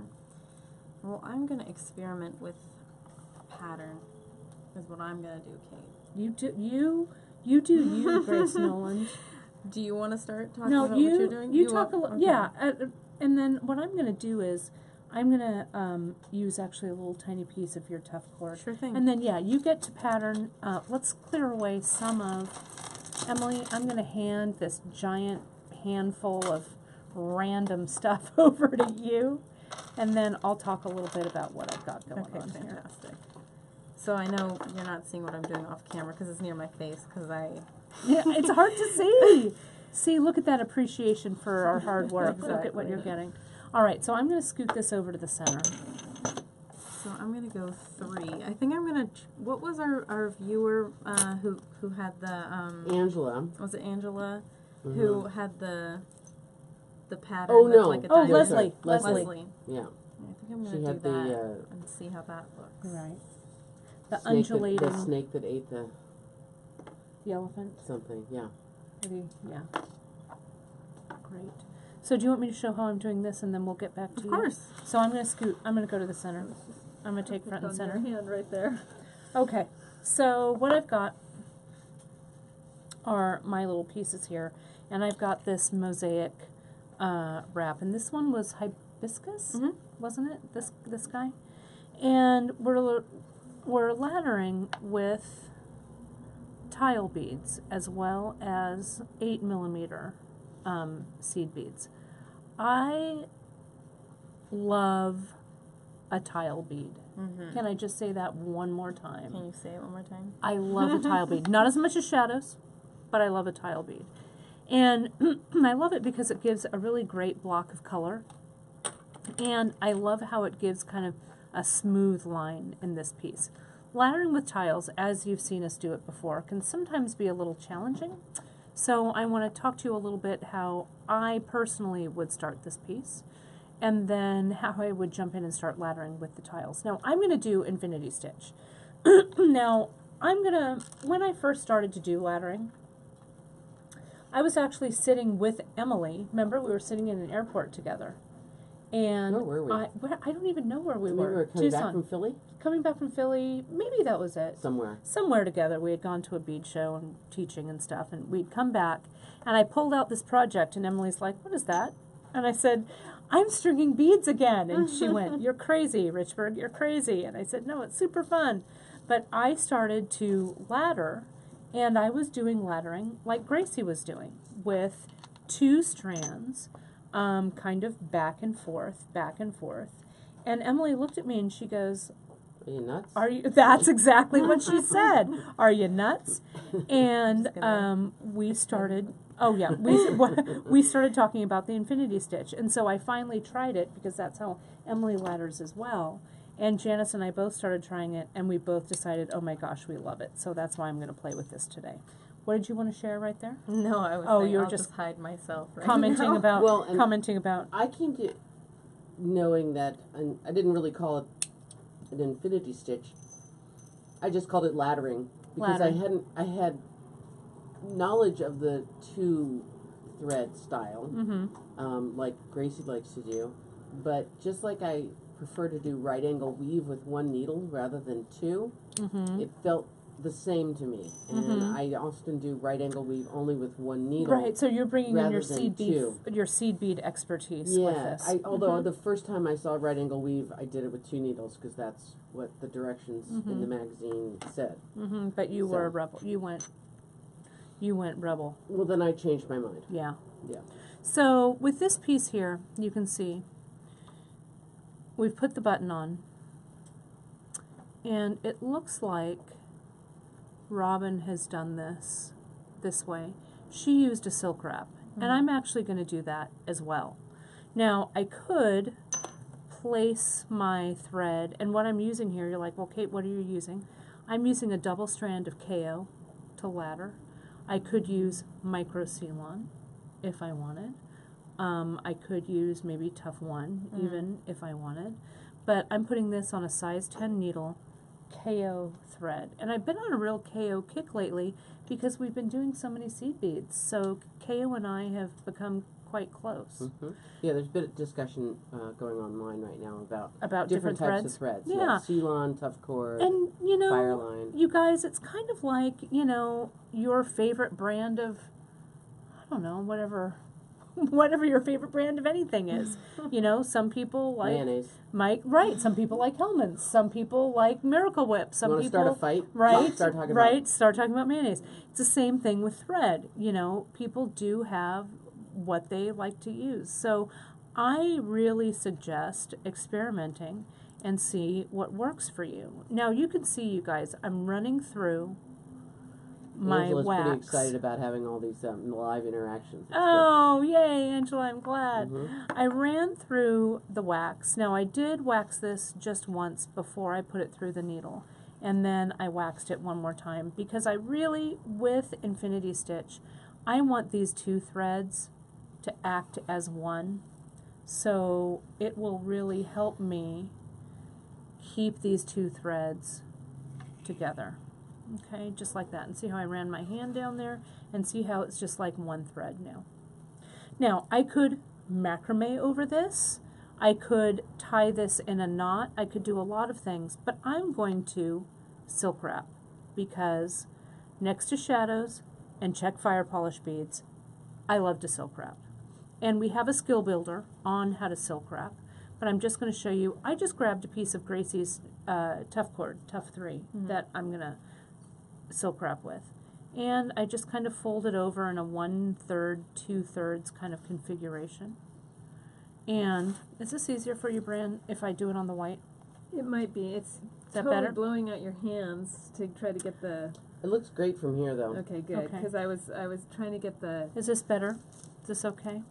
Well, I'm going to experiment with a pattern. Is what I'm going to do, Kate. You do you, Grace Noland. Do you want to start talking No, about what you're doing? you talk a want- little. okay. Yeah, and then what I'm going to do is I'm going to use actually a little tiny piece of your tough cord. Sure thing. And then, yeah, you get to pattern. Let's clear away some of, Emily, I'm going to hand this giant handful of random stuff over to you, and then I'll talk a little bit about what I've got going on here. Fantastic. So I know you're not seeing what I'm doing off camera because it's near my face because Yeah, it's hard to see. See, look at that appreciation for our hard work. Look at what Exactly. you're getting. All right, so I'm going to scoot this over to the center. So I'm gonna go 3. I think I'm gonna. What was our viewer who had the Angela. Was it Angela who had the the pattern Oh, that's no. like a Oh, diamond. Leslie. Leslie. Yeah. I think I'm She gonna do had that the, and see how that looks. Right. The snake undulating. the snake that ate the The elephant. something. Yeah. Yeah. Great. So do you want me to show how I'm doing this, and then we'll get back to Of you? course. So I'm going to scoot. I'm going to go to the center. I'm going to take front and On center. your hand right there. Okay. So what I've got are my little pieces here, and I've got this mosaic wrap, and this one was hibiscus, wasn't it? This guy, and we're laddering with tile beads as well as 8mm seed beads. I love a tile bead. Can I just say that one more time? Can you say it one more time? I love a tile bead. Not as much as shadows, but I love a tile bead. And I love it because it gives a really great block of color. And I love how it gives kind of a smooth line in this piece. Laddering with tiles, as you've seen us do it before, can sometimes be a little challenging. So I want to talk to you a little bit how I personally would start this piece, and then how I would jump in and start laddering with the tiles. Now, I'm going to do infinity stitch. Now, when I first started to do laddering, I was actually sitting with Emily. Remember, we were sitting in an airport together. And Where were we? I don't even know where we Maybe were. we were coming back Tucson. from Philly? Coming back from Philly, maybe that was it. Somewhere together. We had gone to a bead show and teaching and stuff, and we'd come back, and I pulled out this project, and Emily's like, "What is that?" And I said, "I'm stringing beads again." And she went, "You're crazy, Richburg, you're crazy." And I said, "No, it's super fun." But I started to ladder, and I was doing laddering like Gracie was doing, with 2 strands, kind of back and forth. And Emily looked at me and she goes, Are you nuts? That's exactly what she said. Are you nuts? And we started, we started talking about the infinity stitch. And so I finally tried it, because that's how Emily ladders as well. And Janice and I both started trying it, and we both decided, oh my gosh, we love it. So that's why I'm going to play with this today. What did you want to share right there? No, I was saying I'll just hide myself right commenting now. about. I came to knowing that, and I didn't really call it an infinity stitch. I just called it laddering, because I had knowledge of the 2 thread style, like Gracie likes to do, but just like I prefer to do right angle weave with 1 needle rather than 2, it felt the same to me. And I often do right angle weave only with 1 needle. Right, so you're bringing in your rather than seed bead expertise with this. Although the first time I saw right angle weave, I did it with 2 needles, because that's what the directions in the magazine said. But you were a rebel. You went rebel. Well, then I changed my mind. Yeah. Yeah. So with this piece here, you can see we've put the button on, and it looks like Robin has done this way. She used a silk wrap, and I'm actually going to do that as well. Now, I could place my thread, and what I'm using here, you're like, well, Kate, what are you using? I'm using a double strand of KO to ladder. I could use micro Ceylon if I wanted. I could use maybe Tough 1 even if I wanted. But I'm putting this on a size 10 needle, KO thread. And I've been on a real KO kick lately because we've been doing so many seed beads. So KO and I have become quite close. Yeah, there's a bit of discussion going online right now about different types threads. of threads. Yeah. Ceylon, tough cord, And, you know, Fireline. you guys, it's kind of like, you know, your favorite brand of, I don't know, whatever your favorite brand of anything is. You know, some people like mayonnaise. Some people like Hellmann's. Some people like Miracle Whip. Some Want to people start a fight? Right. Start talking Start talking about mayonnaise. It's the same thing with thread. You know, people do have what they like to use. So I really suggest experimenting and see what works for you. Now you can see, you guys, I'm running through my Angela's wax. pretty excited about having all these live interactions. It's Oh, yay, Angela, I'm glad. good. I ran through the wax. Now, I did wax this just once before I put it through the needle. And then I waxed it one more time because I really, with Infinity Stitch, I want these 2 threads to act as one. So it will really help me keep these two threads together. Okay, just like that. And see how I ran my hand down there? And see how it's just like one thread now. Now, I could macrame over this. I could tie this in a knot. I could do a lot of things, but I'm going to silk wrap because next to shadows and check fire polish beads, I love to silk wrap. And we have a skill builder on how to silk wrap, but I'm just going to show you. I just grabbed a piece of Gracie's Tough Cord, Tough 3, that I'm going to silk wrap with. And I just kind of fold it over in a 1/3, 2/3 kind of configuration. And is this easier for you, Bran, if I do it on the white? It might be. It's that totally better? blowing out your hands to try to get the. It looks great from here, though. Okay, good. Okay. Because I was trying to get the. Is this better? Is this okay?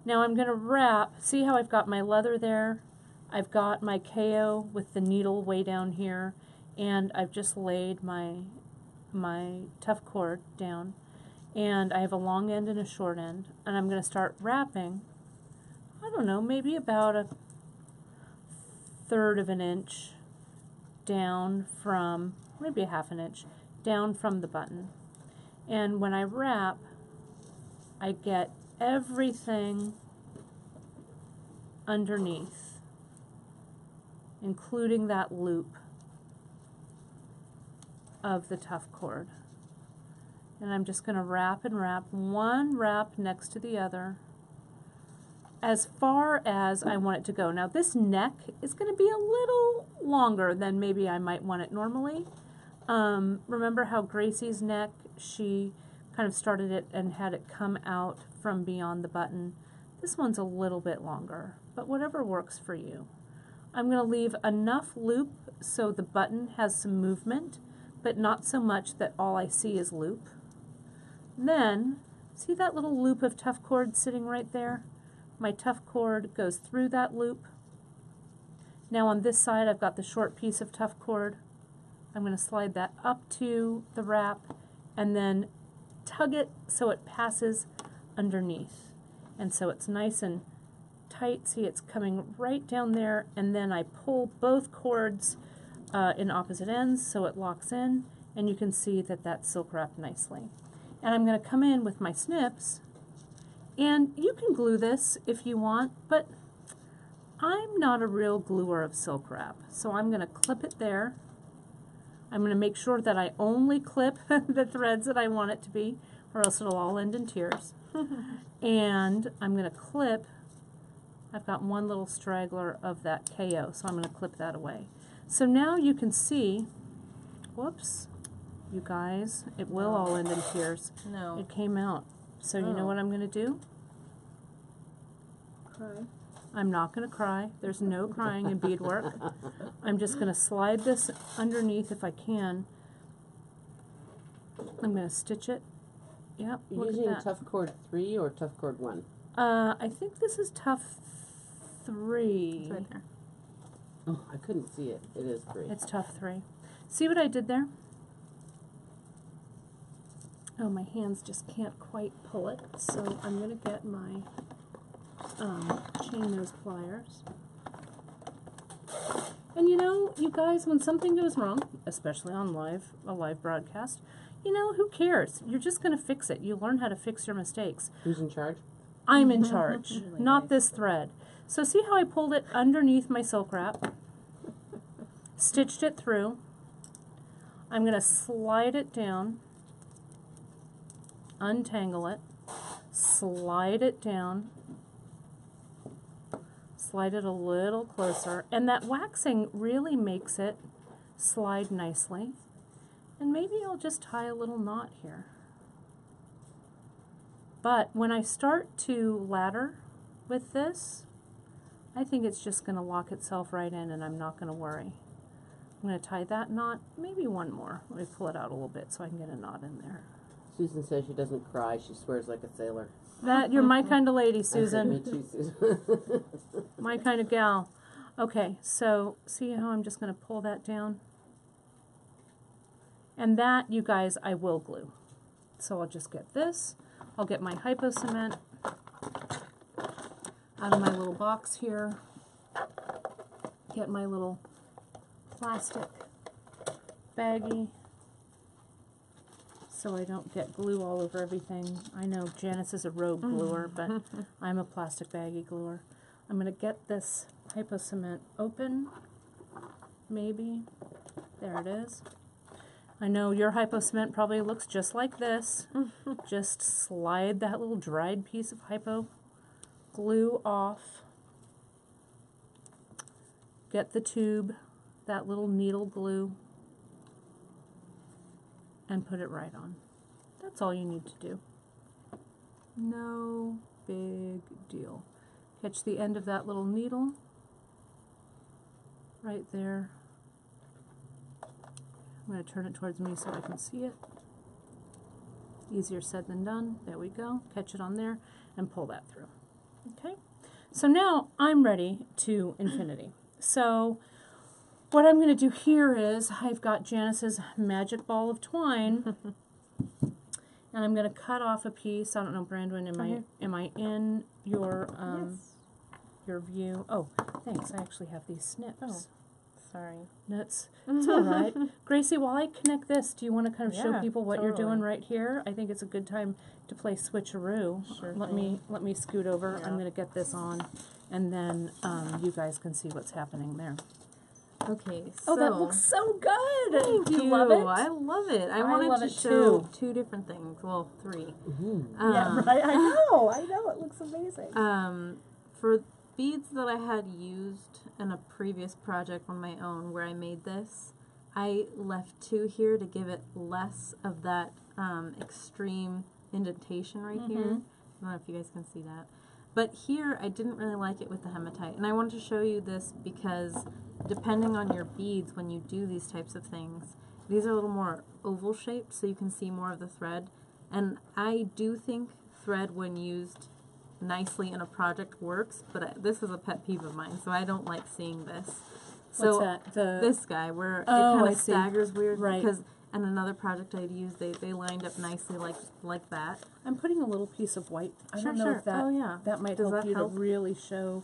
Now I'm going to wrap. See how I've got my leather there? I've got my KO with the needle way down here, and I've just laid my tough cord down, and I have a long end and a short end, and I'm going to start wrapping. I don't know, maybe about 1/3 of an inch down from, maybe a 1/2 inch down from the button. And when I wrap, I get everything underneath, including that loop of the tough cord. And I'm just going to wrap and wrap, one wrap next to the other, as far as I want it to go. Now this neck is going to be a little longer than maybe I might want it normally. Remember how Gracie's neck, she kind of started it and had it come out from beyond the button. This one's a little bit longer, but whatever works for you. I'm going to leave enough loop so the button has some movement, but not so much that all I see is loop. Then, see that little loop of tough cord sitting right there? My tough cord goes through that loop. Now on this side I've got the short piece of tough cord. I'm going to slide that up to the wrap and then tug it so it passes underneath. And so it's nice and tight. See, it's coming right down there, and then I pull both cords in opposite ends so it locks in, and you can see that that's silk wrapped nicely. And I'm going to come in with my snips, and you can glue this if you want, but I'm not a real gluer of silk wrap, so I'm going to clip it there. I'm going to make sure that I only clip the threads that I want it to be, or else it'll all end in tears. And I'm going to clip, I've got one little straggler of that KO, so I'm going to clip that away. So now you can see, whoops, you guys, it will all end in tears. No. It came out. So you know what I'm going to do? Cry. I'm not going to cry. There's no crying in beadwork. I'm just going to slide this underneath if I can. I'm going to stitch it. Yep, You're look using at that. Tough Cord 3 or Tough Cord 1? I think this is Tough 3. It's right there. Oh, I couldn't see it. It is 3. It's Tough 3. See what I did there? Oh, my hands just can't quite pull it, so I'm going to get my chain nose pliers. And you know, you guys, when something goes wrong, especially on a live broadcast, you know, who cares? You're just going to fix it. You learn how to fix your mistakes. Who's in charge? I'm in charge, Really not nice. this thread. So see how I pulled it underneath my silk wrap, stitched it through. I'm going to slide it down, untangle it, slide it down, slide it a little closer, and that waxing really makes it slide nicely. And maybe I'll just tie a little knot here. But when I start to ladder with this, I think it's just going to lock itself right in and I'm not going to worry. I'm going to tie that knot, maybe one more. Let me pull it out a little bit so I can get a knot in there. Susan says she doesn't cry. She swears like a sailor. That, you're my kind of lady, I said, Susan. me too, Susan. My kind of gal. Okay, so see how I'm just going to pull that down? And that, you guys, I will glue. So I'll just get this. I'll get my hypo cement. out of my little box here. Get my little plastic baggie so I don't get glue all over everything. I know Janice is a rogue gluer, but I'm a plastic baggie gluer. I'm going to get this hypo cement open, maybe. There it is. I know your hypo cement probably looks just like this. Just slide that little dried piece of hypo glue off. Get the tube, that little needle glue, and put it right on. That's all you need to do. No big deal. Catch the end of that little needle right there. I'm going to turn it towards me so I can see it. Easier said than done. There we go. Catch it on there and pull that through. Okay. So now I'm ready to infinity. So what I'm going to do here is I've got Janice's magic ball of twine, and I'm going to cut off a piece. I don't know, Brandon, am I in your your view? Oh, thanks. I actually have these snips. Oh, sorry. It's all right. Gracie, while I connect this, do you want to kind of show people what you're doing right here? I think it's a good time to play switcheroo. Sure Let me scoot over. I'm going to get this on, and then you guys can see what's happening there. Okay, so Oh, that looks so good! thank Do you love it? I love it. I love wanted to it show too. two different things. Well, three. Yeah, right. I know. It looks amazing. For beads that I had used in a previous project on my own where I made this, I left two here to give it less of that extreme indentation right here. I don't know if you guys can see that. But here, I didn't really like it with the hematite. And I wanted to show you this because depending on your beads, when you do these types of things, these are a little more oval shaped so you can see more of the thread. And I do think thread, when used nicely in a project, works, but this is a pet peeve of mine, so I don't like seeing this. So What's that? this guy, where it Oh, kind I of see. staggers weird, Right. because in another project I'd used, they lined up nicely like that. I'm putting a little piece of white. I Sure, don't know sure. if that Oh, yeah. that might Does help that you help? to really show.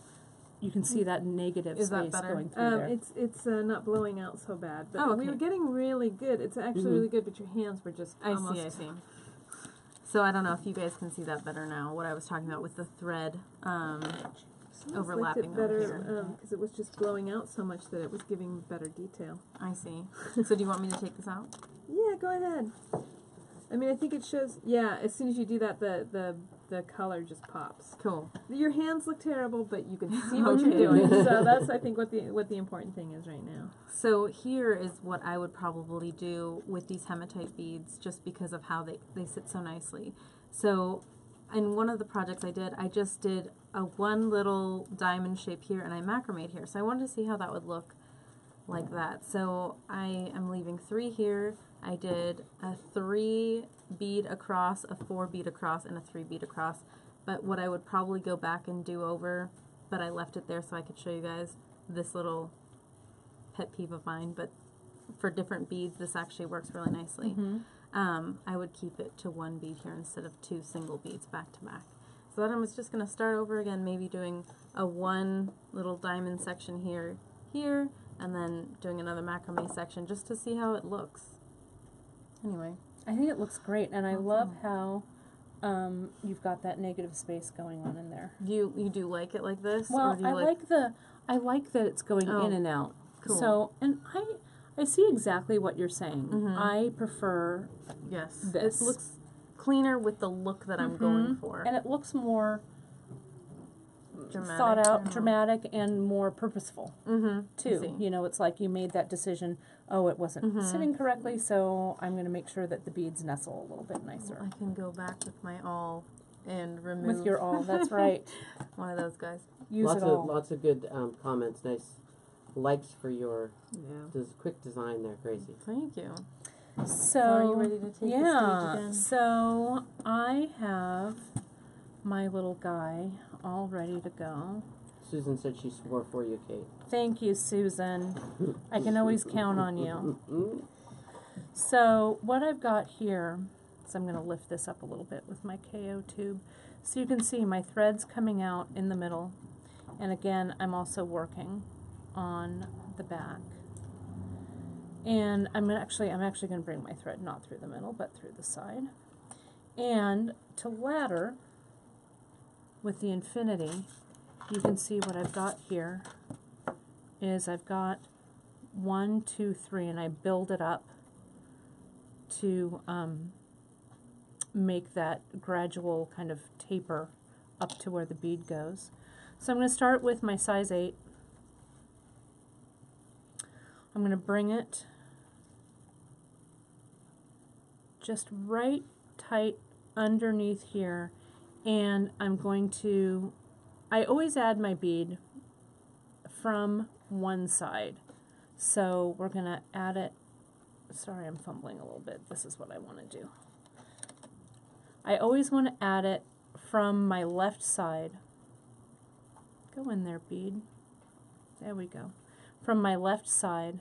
You can see that negative Is that space better? going through there. It's not blowing out so bad, but Oh, we okay. were getting really good. It's actually really good, but your hands were just I almost. see. So I don't know if you guys can see that better now, what I was talking about with the thread overlapping Liked it better over here. because it was just blowing out so much that it was giving better detail. I see. So do you want me to take this out? Yeah, go ahead. I mean, I think it shows. Yeah, as soon as you do that, the color just pops. Cool. Your hands look terrible, but you can see what you're doing. So that's, I think, what the important thing is right now. So here is what I would probably do with these hematite beads, just because of how they sit so nicely. So in one of the projects I just did a one little diamond shape here, and I macrameed here. So I wanted to see how that would look like that. So I am leaving 3 here. I did a 3 bead across, a 4 bead across, and a 3 bead across. But what I would probably go back and do over, but I left it there so I could show you guys this little pet peeve of mine. But for different beads, this actually works really nicely. I would keep it to 1 bead here instead of 2 single beads back to back. So then I'm just going to start over again, maybe doing a 1 little diamond section here, and then doing another macrame section just to see how it looks. Anyway. I think it looks great, and I love how you've got that negative space going on in there. You do like it like this? Well, or do you I like that it's going in and out. Cool. So, and I see exactly what you're saying. I prefer Yes. this. It looks cleaner with the look that I'm going for. and it looks more Dramatic. thought out, dramatic, and more purposeful I too. see. You know, it's like you made that decision. Oh, it wasn't sitting correctly, so I'm going to make sure that the beads nestle a little bit nicer. I can go back with my awl and remove With your all, that's right. one of those guys. Use Lots it all. Lots of good comments. Nice likes for your Yeah. quick design there, Gracie. Thank you. So, are you ready to take the stage yeah, again? so I have my little guy all ready to go. Susan said she swore for you, Kate. Thank you, Susan. I can always count on you. So what I've got here, so I'm going to lift this up a little bit with my KO tube. So you can see my thread's coming out in the middle, and again I'm also working on the back. And I'm actually going to bring my thread not through the middle but through the side. And to ladder with the infinity, you can see what I've got here is I've got 1, 2, 3, and I build it up to make that gradual kind of taper up to where the bead goes. So I'm going to start with my size 8. I'm going to bring it just right tight underneath here, and I'm going to, I always add my bead from one side. So we're going to add it, sorry I'm fumbling a little bit, this is what I want to do. I always want to add it from my left side. Go in there, bead. There we go. From my left side,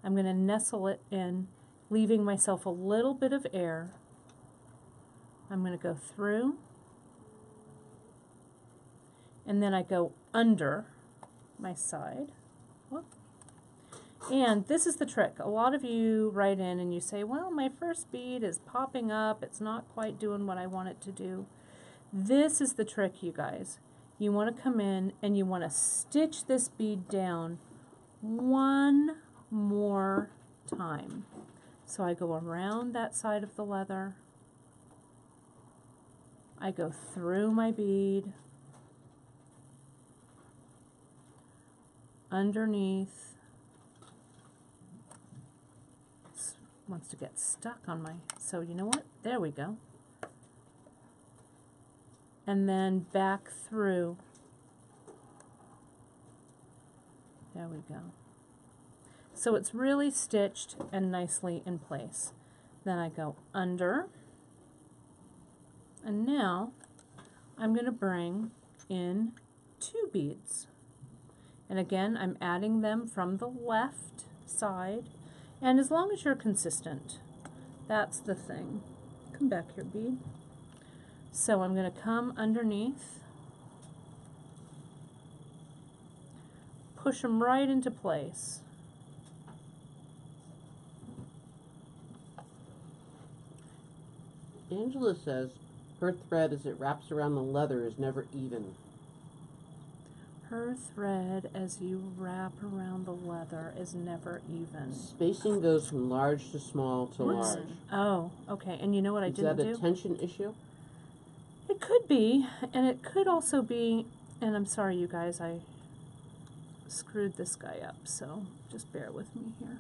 I'm going to nestle it in, leaving myself a little bit of air. I'm going to go through, and then I go under my side. Whoop. And this is the trick. A lot of you write in and you say, well, my first bead is popping up, it's not quite doing what I want it to do. This is the trick, you guys. You want to come in and you want to stitch this bead down one more time. So I go around that side of the leather, I go through my bead, underneath, wants to get stuck on my, so you know what, there we go, and then back through, there we go. So it's really stitched and nicely in place. Then I go under, and now I'm going to bring in 2 beads. And again, I'm adding them from the left side. And as long as you're consistent, that's the thing. Come back here, bead. So I'm going to come underneath, push them right into place. Angela says her thread as it wraps around the leather is never even. Her thread as you wrap around the leather is never even. Spacing goes from large to small to large. Oh, okay. And you know what I didn't do? Is that a tension issue? It could be, and it could also be, and I'm sorry you guys, I screwed this guy up, so just bear with me here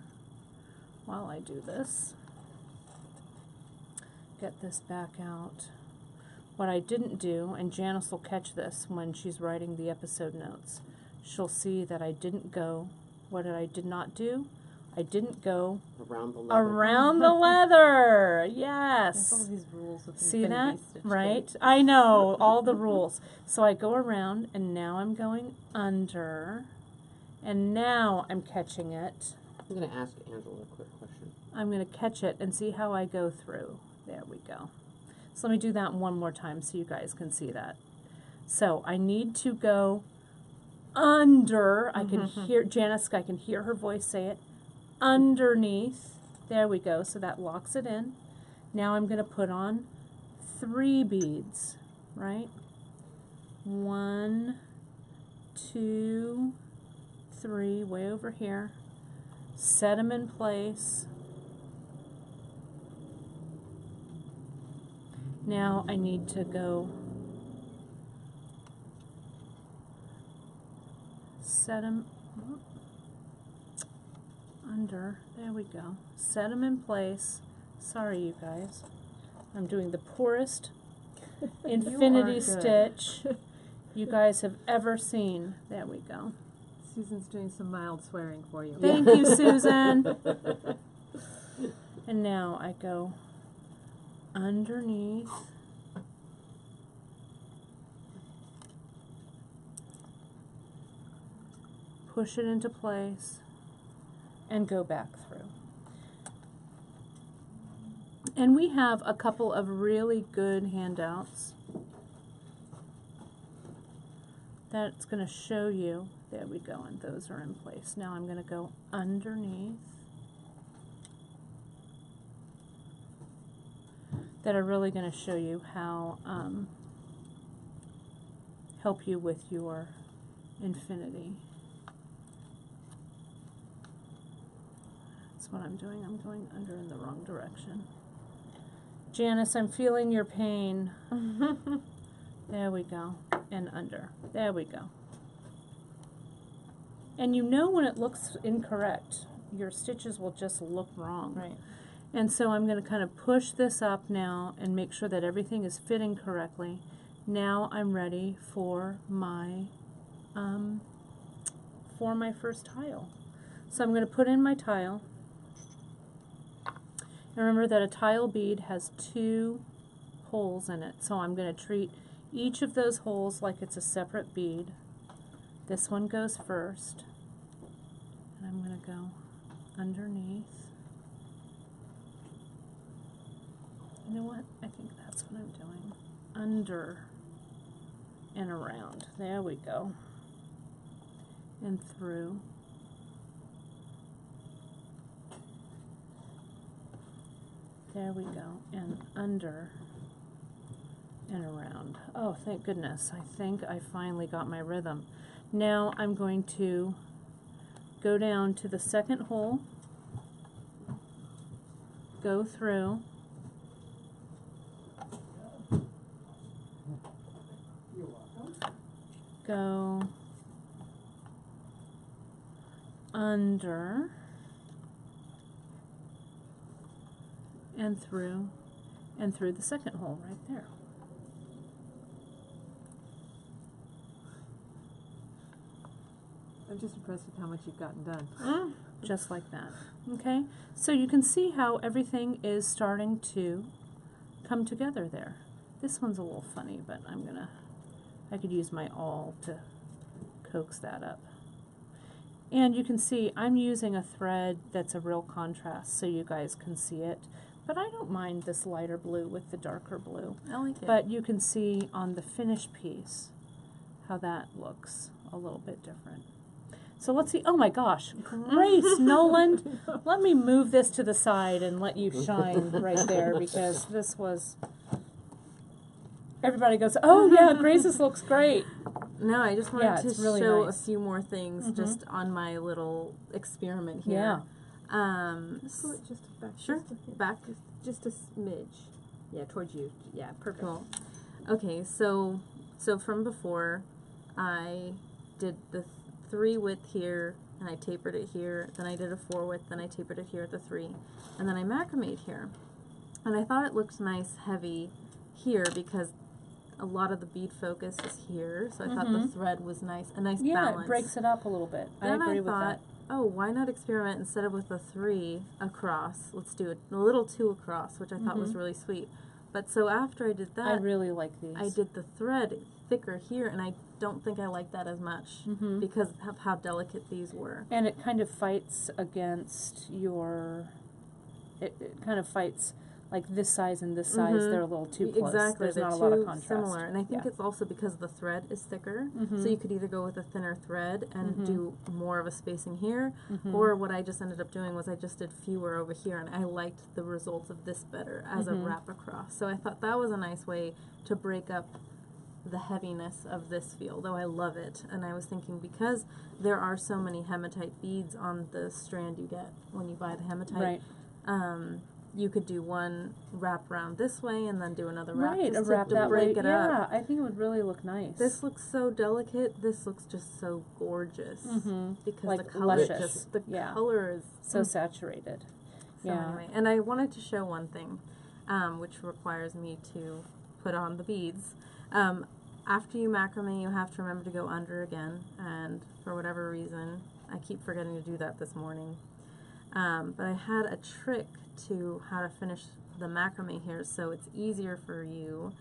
while I do this. Get this back out. What I didn't do, and Janice will catch this when she's writing the episode notes, she'll see that I didn't go, what I did not do? I didn't go around the leather. Around the leather, yes. There's all these rules with See that? stitch Right? things. I know, all the rules. So I go around, and now I'm going under, and now I'm catching it. I'm going to ask Angela a quick question. I'm going to catch it and see how I go through. There we go. So let me do that one more time so you guys can see that. So I need to go under. I can hear Janice, I can hear her voice say it. Underneath. There we go. So that locks it in. Now I'm going to put on 3 beads, right? 1, 2, 3, way over here. Set them in place. Now I need to go set them under, there we go, set them in place. Sorry you guys, I'm doing the poorest infinity stitch you guys have ever seen. There we go. Susan's doing some mild swearing for you. Thank you, Susan. And now I go underneath, push it into place, and go back through. And we have a couple of really good handouts that's going to show you, there we go, and those are in place. Now I'm going to go underneath, that are really going to show you how, help you with your infinity. That's what I'm doing. I'm going under in the wrong direction. Janice, I'm feeling your pain. There we go. And under. There we go. And you know when it looks incorrect, your stitches will just look wrong. Right. And so I'm going to kind of push this up now and make sure that everything is fitting correctly. Now I'm ready for my first tile. So I'm going to put in my tile. And remember that a tile bead has 2 holes in it. So I'm going to treat each of those holes like it's a separate bead. This one goes first. And I'm going to go underneath. You know what? I think that's what I'm doing. Under and around. There we go. And through. There we go. And under and around. Oh, thank goodness. I think I finally got my rhythm. Now I'm going to go down to the second hole, go through, go under and through the second hole right there. I'm just impressed with how much you've gotten done. Just like that. Okay, so you can see how everything is starting to come together there. This one's a little funny, but I could use my awl to coax that up. And you can see I'm using a thread that's a real contrast so you guys can see it. But I don't mind this lighter blue with the darker blue. I like it. But you can see on the finished piece how that looks a little bit different. So let's see. Oh my gosh, Grace Noland, let me move this to the side and let you shine right there, because this was, everybody goes, oh yeah, Grace's looks great. No, I just wanted to really show nice. a few more things just on my little experiment here. Just pull it just back. Sure. Back. Just a smidge. Yeah, towards you. Yeah, perfect. Cool. Okay, so from before, I did the 3 width here, and I tapered it here. Then I did a 4 width, then I tapered it here at the 3, and then I macrameed here. And I thought it looked nice, heavy here because a lot of the bead focus is here. So I thought the thread was nice, a nice balance. Yeah, it breaks it up a little bit. Then I agree I with thought, that. oh, why not experiment instead of with a 3 across? Let's do a little 2 across, which I thought was really sweet. But so after I did that, I really like these. I did the thread thicker here, and I don't think I like that as much because of how delicate these were. And it kind of fights against your, it kind of fights like this size and this size, they're a little too close. Exactly, There's they're not a too lot of contrast. similar. And I think it's also because the thread is thicker, so you could either go with a thinner thread and do more of a spacing here, or what I just ended up doing was I just did fewer over here, and I liked the results of this better as a wrap across. So I thought that was a nice way to break up the heaviness of this feel, though I love it. And I was thinking, because there are so many hematite beads on the strand you get when you buy the hematite, you could do one wrap around this way and then do another wrap, Right, a just wrap to that break way. it Yeah, up. I think it would really look nice. This looks so delicate. This looks just so gorgeous because Like the color luscious. just the Yeah. color is so saturated. So anyway, and I wanted to show one thing, which requires me to put on the beads. After you macrame, you have to remember to go under again, and for whatever reason, I keep forgetting to do that this morning. But I had a trick to how to finish the macrame here, so it's easier for you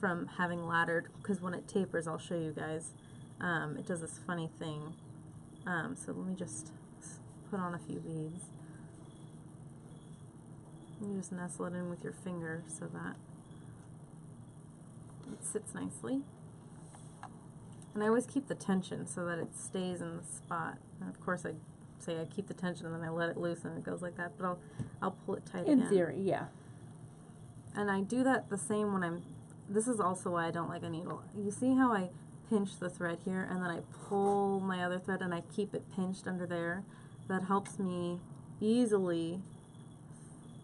from having laddered, because when it tapers, I'll show you guys, it does this funny thing. So let me just put on a few beads. You just nestle it in with your finger so that it sits nicely. And I always keep the tension so that it stays in the spot. And of course I say I keep the tension and then I let it loose and it goes like that, but I'll pull it tight In again. theory, yeah. And I do that the same when this is also why I don't like a needle. You see how I pinch the thread here and then I pull my other thread and I keep it pinched under there? That helps me easily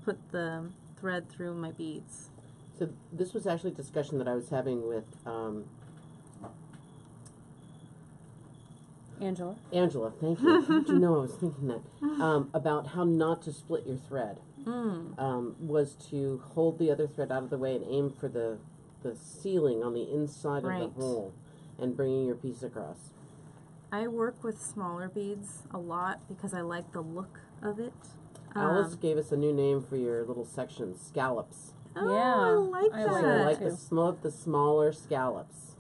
put the thread through my beads. So this was actually a discussion that I was having with Angela, thank you. How did you know I was thinking that? About how not to split your thread. Was to hold the other thread out of the way and aim for the ceiling on the inside of the hole and bringing your piece across. I work with smaller beads a lot because I like the look of it. Alice gave us a new name for your little section, scallops. Oh, Yeah, I like I that. like So that like too. the smaller scallops.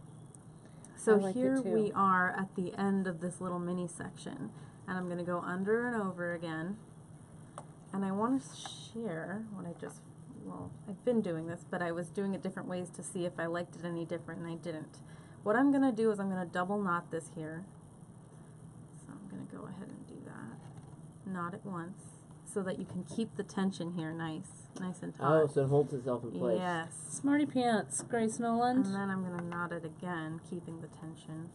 So I like it here too. we are at the end of this little mini section, and I'm going to go under and over again. And I want to share what I've been doing this, but I was doing it different ways to see if I liked it any different, and I didn't. What I'm going to do is I'm going to double knot this here. So I'm going to go ahead and do that. Knot it once, so that you can keep the tension here nice and taut. Oh, so it holds itself in place. Yes. Smarty pants, Grace Noland. And then I'm going to knot it again, keeping the tension.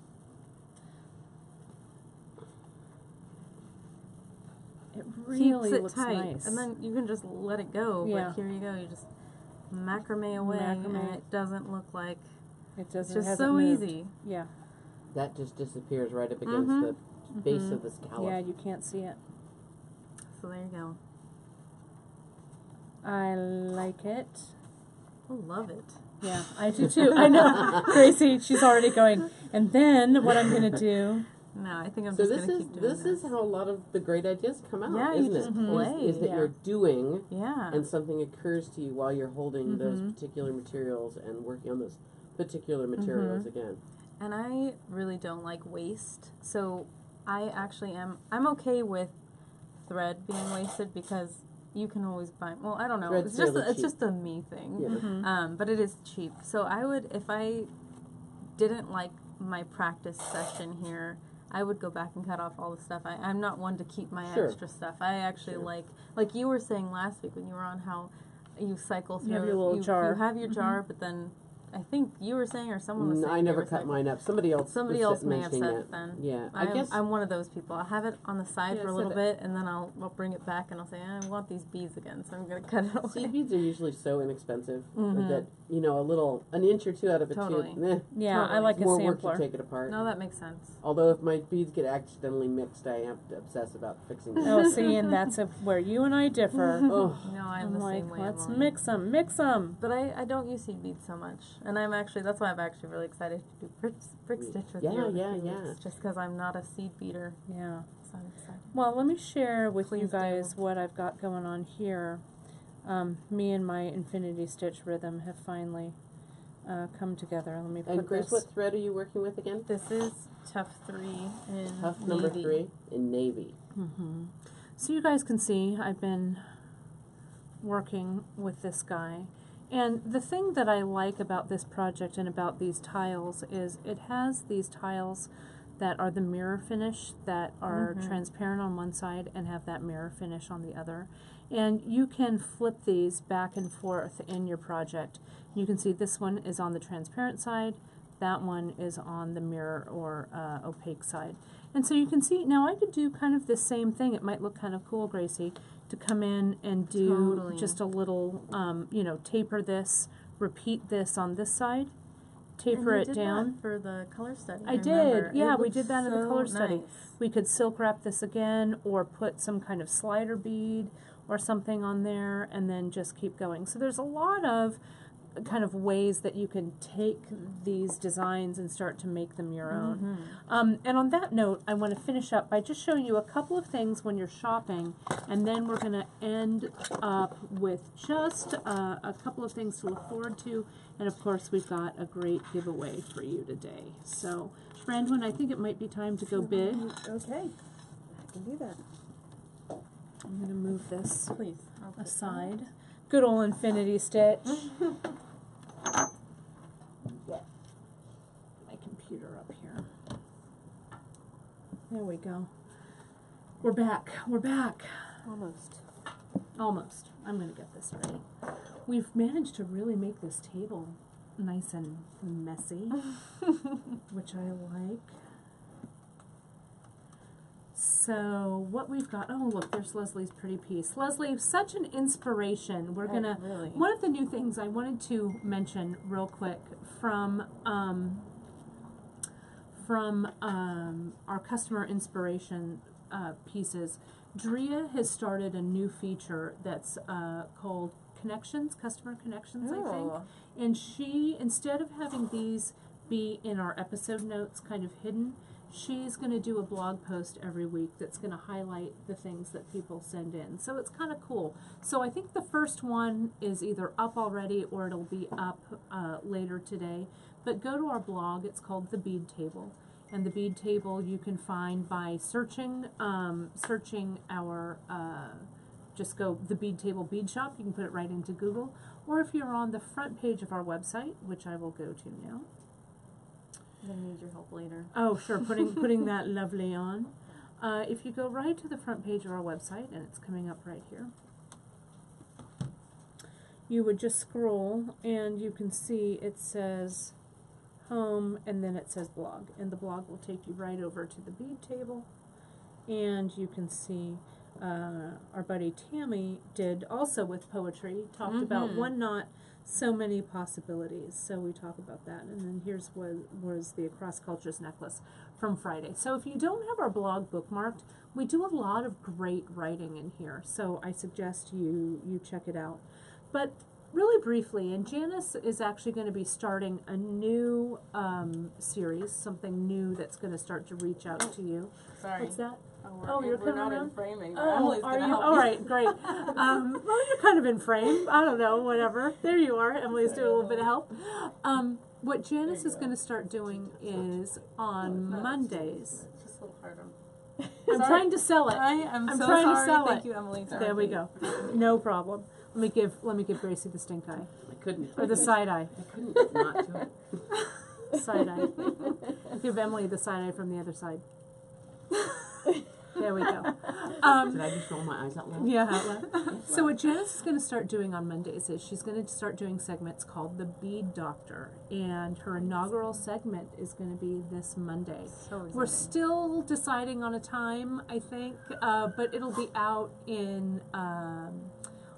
It really Keeps it looks tight, nice. and then you can just let it go. Yeah. But here you go. You just macrame away, and Macrame. it doesn't look like it doesn't. it's just hasn't so moved. easy. Yeah. That just disappears right up against the base of the scallop. Yeah, you can't see it. So there you go. I like it. I love it. Yeah, I do too. I know. Gracie, she's already going. And then what I'm going to do. No, I think I'm So just this going to is keep doing this is how a lot of the great ideas come out, Yeah, you isn't just it? play. Is that Yeah. you're doing Yeah. and something occurs to you while you're holding those particular materials and working on those particular materials again. And I really don't like waste, so I actually I'm okay with thread being wasted because you can always buy. Well, I don't know. Thread's fairly It's cheap. just a me thing. Yeah. But it is cheap. So I would, if I didn't like my practice session here, I would go back and cut off all the stuff. I'm not one to keep my Sure. extra stuff. I actually Sure. like you were saying last week when you were on how you cycle through. You have your little jar. You have your jar, but then I think you were saying, or someone was saying, I they never were cut cycling. mine up. Somebody else may have mentioning said that. it then. Yeah, I I'm, guess I'm one of those people. I'll have it on the side Yeah, for a so little that- bit, and then I'll bring it back, and I'll say, I want these beads again, so I'm going to cut it away. seed beads are usually so inexpensive that an inch or two out of a Totally. tube. Yeah, I Totally. like a More work sampler. to take it apart. No, that makes sense. Although if my beads get accidentally mixed, I have to obsess about fixing them. Oh, see, and that's where you and I differ. Oh, No, I'm I'm the like, same way. let's Emily. mix them. But I don't use seed beads so much, and that's why I'm actually really excited to do brick stitch with Yeah, you. yeah, because yeah. it's just because I'm not a seed beater, Yeah. so I'm excited. Well, let me share with you Please do. guys what I've got going on here. Me and my infinity stitch rhythm have finally come together. Let me put and Grace, this. what thread are you working with again? This is Tough 3 in Tough number navy. 3 in navy. So you guys can see I've been working with this guy. And the thing that I like about this project and about these tiles is it has these tiles that are the mirror finish that are transparent on one side and have that mirror finish on the other. And you can flip these back and forth in your project. You can see this one is on the transparent side, that one is on the mirror or opaque side. And so you can see, now I could do kind of the same thing. It might look kind of cool, Gracie, to come in and do Totally. just a little, taper this, repeat this on this side, taper And you it did down. that for the color study. I remember. did, yeah, It we looked did that in the so color study. nice. We could silk wrap this again or put some kind of slider bead or something on there and then just keep going. So there's a lot of kind of ways that you can take these designs and start to make them your own. And on that note, I want to finish up by just showing you a couple of things when you're shopping, and then we're going to end up with just a couple of things to look forward to, and of course we've got a great giveaway for you today. So, Brandon, I think it might be time to go big. Okay, I can do that. I'm going to move this Please. I'll put aside. Good old infinity stitch. My computer up here. There we go. We're back. We're back. Almost. Almost. I'm going to get this ready. We've managed to really make this table nice and messy, which I like. So what we've got, oh look, there's Leslie's pretty piece. Leslie, such an inspiration. We're going to, Really. one of the new things I wanted to mention real quick from our customer inspiration pieces, Drea has started a new feature that's called Connections, Customer Connections, I think. And she, instead of having these be in our episode notes kind of hidden, she's going to do a blog post every week that's going to highlight the things that people send in. So it's kind of cool. So I think the first one is either up already or it'll be up later today. But go to our blog. It's called The Bead Table. And the bead table you can find by searching our, just go The Bead Table Bead Shop. You can put it right into Google. Or if you're on the front page of our website, which I will go to now. I'm gonna need your help later. Oh, sure, putting that lovely on. If you go right to the front page of our website, and it's coming up right here, you would just scroll, and you can see it says home, and then it says blog, and the blog will take you right over to the bead table, and you can see our buddy Tammy did also with poetry, talked about one knot, so many possibilities. So we talk about that. And then here's what was the Across Cultures necklace from Friday. So if you don't have our blog bookmarked, we do a lot of great writing in here. So I suggest you check it out. But really briefly, and Janice is actually going to be starting a new series, something new that's going to start to reach out to you. Sorry. What's that? Oh, you're we're coming not around? in framing. Oh, Emily's are gonna you? help All me. right, great. Well, you're kind of in frame. I don't know, whatever. There you are. Emily's doing a little bit of help. What Janice is going to start doing is on Mondays. It's just a little hard on. I'm trying to sell it. I'm so trying sorry. to sell Thank it. you, Emily. Sorry. There we go. No problem. Let me give Gracie the stink eye I couldn't. or the side eye. I couldn't not do it. Side eye. Give Emily the side eye from the other side. There we go. Did I just roll my eyes out loud? Yeah. So what Janice is going to start doing on Mondays is she's going to start doing segments called The Bead Doctor, and her inaugural segment is going to be this Monday. So We're still deciding on a time, I think, but it'll be out in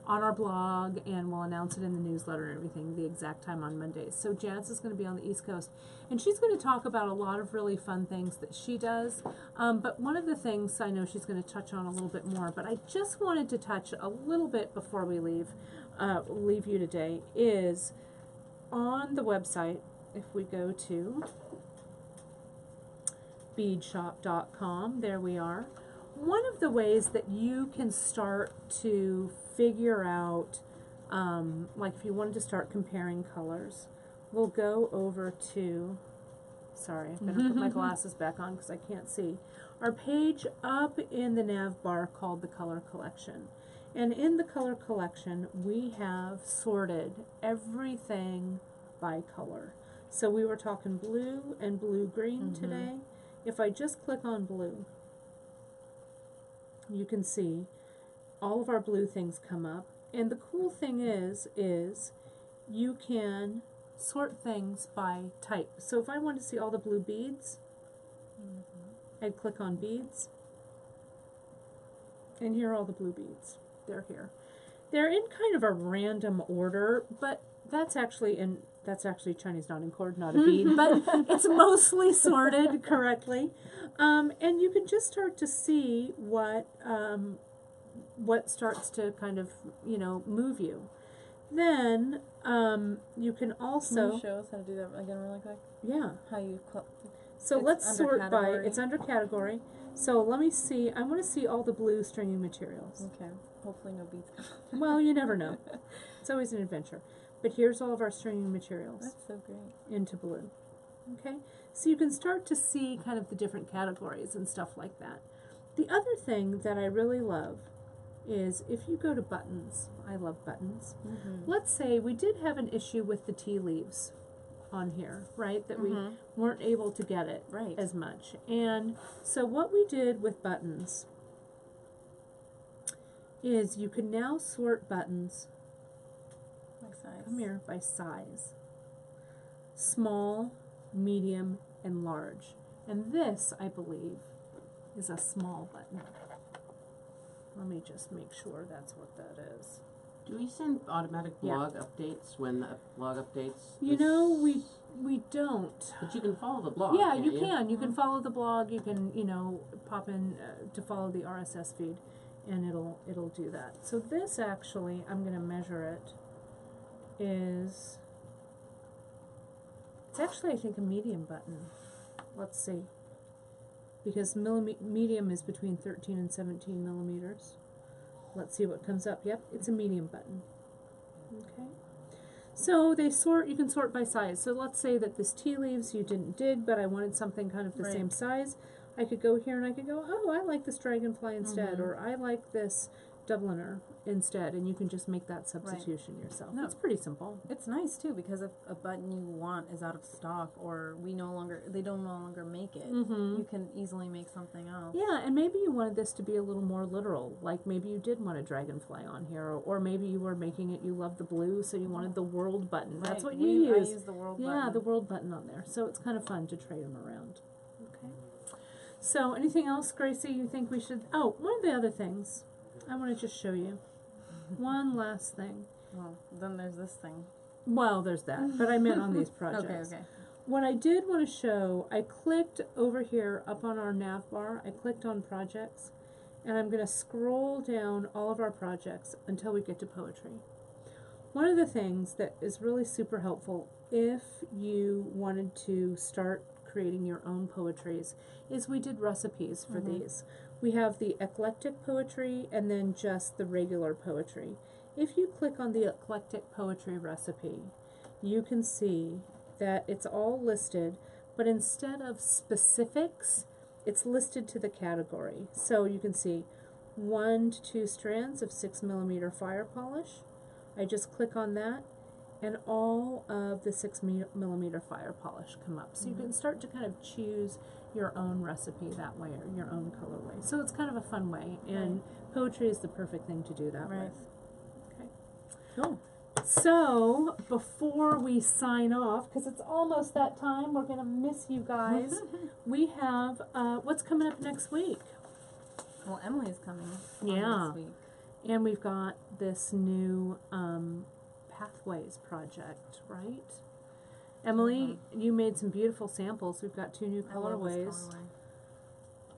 on our blog, and we'll announce it in the newsletter and everything, the exact time on Mondays. So Janice is going to be on the East Coast, and she's going to talk about a lot of really fun things that she does. But one of the things I know she's going to touch on a little bit more, but I just wanted to touch a little bit before we leave you today, is on the website, if we go to beadshop.com, there we are. One of the ways that you can start to figure out, like if you wanted to start comparing colors, we'll go over to, sorry, I'm going to put my glasses back on because I can't see, our page up in the nav bar called the Color Collection. And in the Color Collection, we have sorted everything by color. So we were talking blue and blue-green today. If I just click on blue, you can see all of our blue things come up. And the cool thing is you can sort things by type. So if I want to see all the blue beads, I'd click on beads. And here are all the blue beads. They're here. They're in kind of a random order, but that's actually Chinese knotting cord, not a bead, but it's mostly sorted correctly. And you can just start to see what starts to kind of, move you. Then you can also... Can you show us how to do that again really quick? Yeah. How you... So let's sort by... category. It's under category. So let me see. I want to see all the blue stringing materials. Okay. Hopefully no beads. Well, you never know. It's always an adventure. But here's all of our stringing materials. That's so great. Into blue. Okay? So you can start to see kind of the different categories and stuff like that. The other thing that I really love is if you go to buttons, I love buttons. Let's say we did have an issue with the tea leaves on here, right? That we Mhm. weren't able to get it Right. as much. And so what we did with buttons is you can now sort buttons, Like size. come here, by size. Small, medium, and large. And this, I believe, is a small button. Let me just make sure that's what that is. Do we send automatic Yeah. blog updates when the blog updates? You know, we don't. But you can follow the blog. Yeah, can't you can. You can follow the blog. You can, pop in to follow the RSS feed, and it'll do that. So this actually, I'm going to measure it. It's actually, I think, a medium button. Let's see, because medium is between 13 and 17 millimeters. Let's see what comes up. Yep, it's a medium button. Okay. So you can sort by size. So let's say that this tea leaves you didn't dig, but I wanted something kind of the Right. same size. I could go here and I could go, oh, I like this dragonfly instead, or I like this Dubliner instead, and you can just make that substitution yourself. No. It's pretty simple. It's nice too, because if a button you want is out of stock, or they no longer make it, Mm-hmm. you can easily make something else. Yeah, and maybe you wanted this to be a little more literal. Like maybe you did want a dragonfly on here, or maybe you were making it, you love the blue, so you wanted the world button. That's Right. what you use. I use the world Yeah, button. the world button on there. So it's kind of fun to trade them around. Okay. So anything else, Gracie, you think we should... Oh, one of the other things I want to just show you. One last thing. Well, then there's this thing. Well, there's that, but I meant on these projects. Okay. What I did want to show, I clicked over here up on our nav bar, I clicked on projects, and I'm going to scroll down all of our projects until we get to poetry. One of the things that is really super helpful if you wanted to start creating your own poetries is we did recipes for these. We have the eclectic poetry and then just the regular poetry. If you click on the eclectic poetry recipe, you can see that it's all listed, but instead of specifics, it's listed to the category. So you can see 1 to 2 strands of 6 millimeter fire polish. I just click on that, and all of the 6 millimeter fire polish come up. So you can start to kind of choose your own recipe that way, or your own colorway. So it's kind of a fun way, and poetry is the perfect thing to do that Right. with. Okay. Cool. So before we sign off, because it's almost that time, we're gonna miss you guys. We have what's coming up next week, Well, Emily's coming. Yeah. This week. and we've got this new Pathways project, right? Emily, you made some beautiful samples. We've got 2 new I love this colorways. colorway.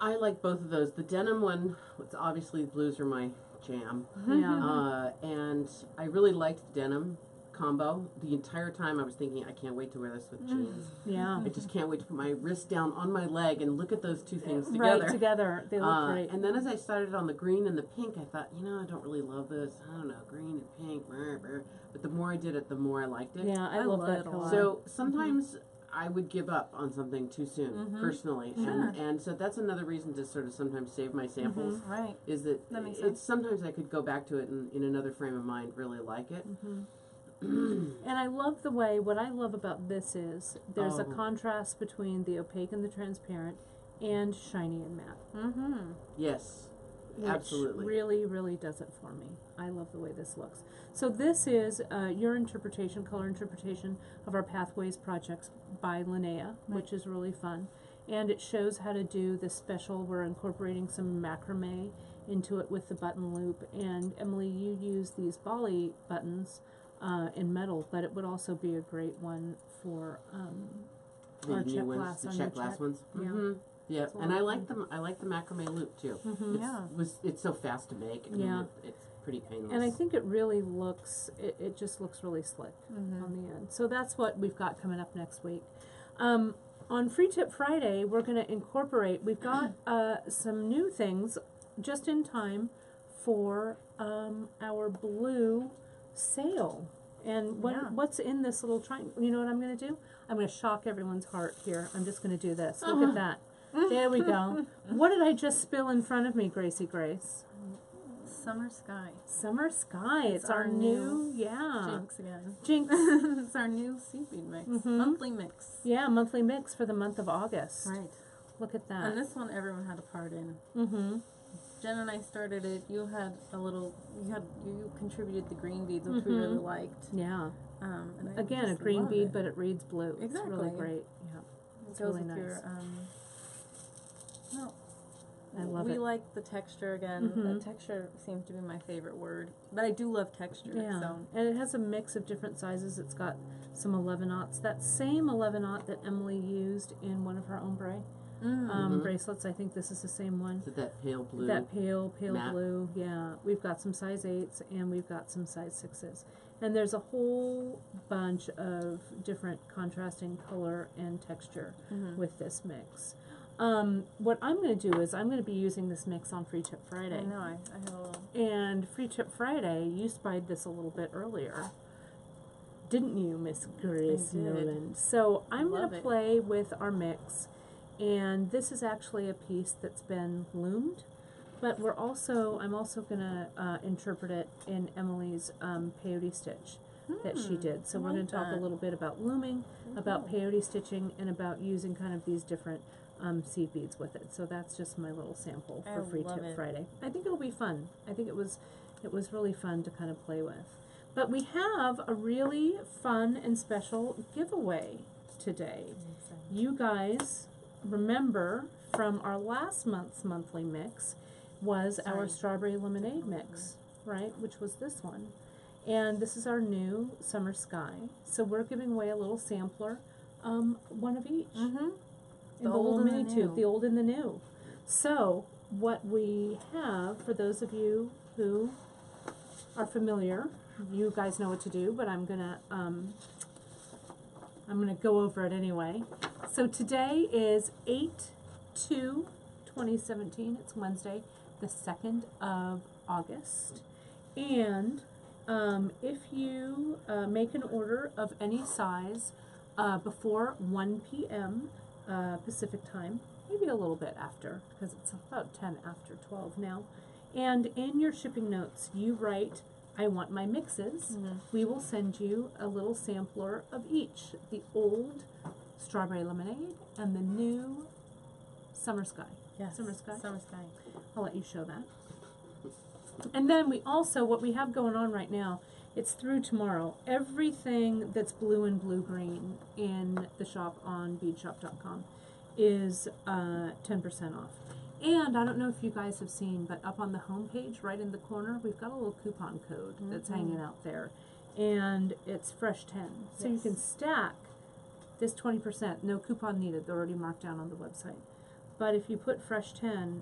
I like both of those. The denim one, it's obviously blues are my jam. Yeah. And I really liked the denim combo. The entire time I was thinking, I can't wait to wear this with jeans. Yeah. I just can't wait to put my wrist down on my leg and look at those two things together. Right, together. They look great. And then as I started on the green and the pink, I thought, I don't really love this. I don't know, green and pink. Blah, blah. But the more I did it, the more I liked it. Yeah, I love that it a color. lot. So sometimes I would give up on something too soon, personally. Sure. And so that's another reason to sort of sometimes save my samples, Right. is that, That makes it's sometimes I could go back to it and in another frame of mind really like it. And I love the way, what I love about this is there's a Oh. contrast between the opaque and the transparent and shiny and matte. Mm-hmm. Yes, Which absolutely. really, really does it for me. I love the way this looks. So this is your interpretation, color interpretation of our Pathways projects by Linnea, which is really fun. And it shows how to do this special, we're incorporating some macrame into it with the button loop. And Emily, you use these Bali buttons in metal, but it would also be a great one for The our new check ones, glass the on check your glass check. ones. Yeah. Yeah, It's a and lot I of like them. I like the macrame loop too. Yeah. It's so fast to make. I mean, Yeah. it's pretty painless. And I think it really looks, it just looks really slick on the end. So that's what we've got coming up next week. On Free Tip Friday, we're going to incorporate, we've got some new things just in time for our blue sale. And what's in this little triangle? You know what I'm going to do? I'm going to shock everyone's heart here. I'm just going to do this. Look at that. There we go. What did I just spill in front of me, Gracie Grace? Summer Sky. Summer Sky. It's our new, Jinx again. Jinx. It's our new seed bead mix. Mhm. Monthly mix. Yeah, monthly mix for the month of August. Right. Look at that. And this one everyone had a part in. Mm-hmm. Jen and I started it. You had a little. You contributed the green beads, which we really liked. Yeah. And I Again, a just green love bead, it. but it reads blue. It's really Exactly. great. Yeah. It It's goes really with nice. your. No. I love we it. like the texture again. Mhm. Texture seems to be my favorite word, but I do love texture. Yeah. So. And it has a mix of different sizes. It's got some 11/0. That same 11/0 that Emily used in one of her ombre Mhm. bracelets. I think this is the same one. Is it that pale blue? That pale matte? blue, yeah. We've got some size 8s and we've got some size 6s. And there's a whole bunch of different contrasting color and texture with this mix. What I'm going to do is I'm going to be using this mix on Free Tip Friday. I know. I have a little. And Free Tip Friday, you spied this a little bit earlier. Didn't you, Miss Grace I did. Nolan? So I'm going Love to it. play with our mix. And this is actually a piece that's been loomed, but I'm also going to interpret it in Emily's peyote stitch that she did. So I we're going like to talk a that. little bit about looming, about peyote stitching, and about using kind of these different seed beads with it. So that's just my little sample for I Free love Tip it. Friday. I think it'll be fun. I think it was really fun to kind of play with. But we have a really fun and special giveaway today. You guys remember from our last month's monthly mix was our strawberry lemonade mix, right? Which was this one. And this is our new Summer Sky. So we're giving away a little sampler, one of each. Mm-hmm. In the little mini tube, the old and the new. So what we have, for those of you who are familiar, you guys know what to do, but I'm gonna go over it anyway. So today is 8/2/2017. It's Wednesday, the 2nd of August. And if you make an order of any size before 1 p.m. Pacific time, maybe a little bit after, because it's about 10 after 12 now, and in your shipping notes you write, I want my mixes, we will send you a little sampler of each, the old strawberry lemonade and the new Summer Sky. Yes. Summer Sky. Summer Sky. I'll let you show that. And then we also, what we have going on right now, it's through tomorrow, everything that's blue and blue-green in the shop on beadshop.com is 10% off. And I don't know if you guys have seen, but up on the home page, right in the corner, we've got a little coupon code that's hanging out there. And it's fresh 10. So you can stack this 20%, no coupon needed, they're already marked down on the website. But if you put fresh 10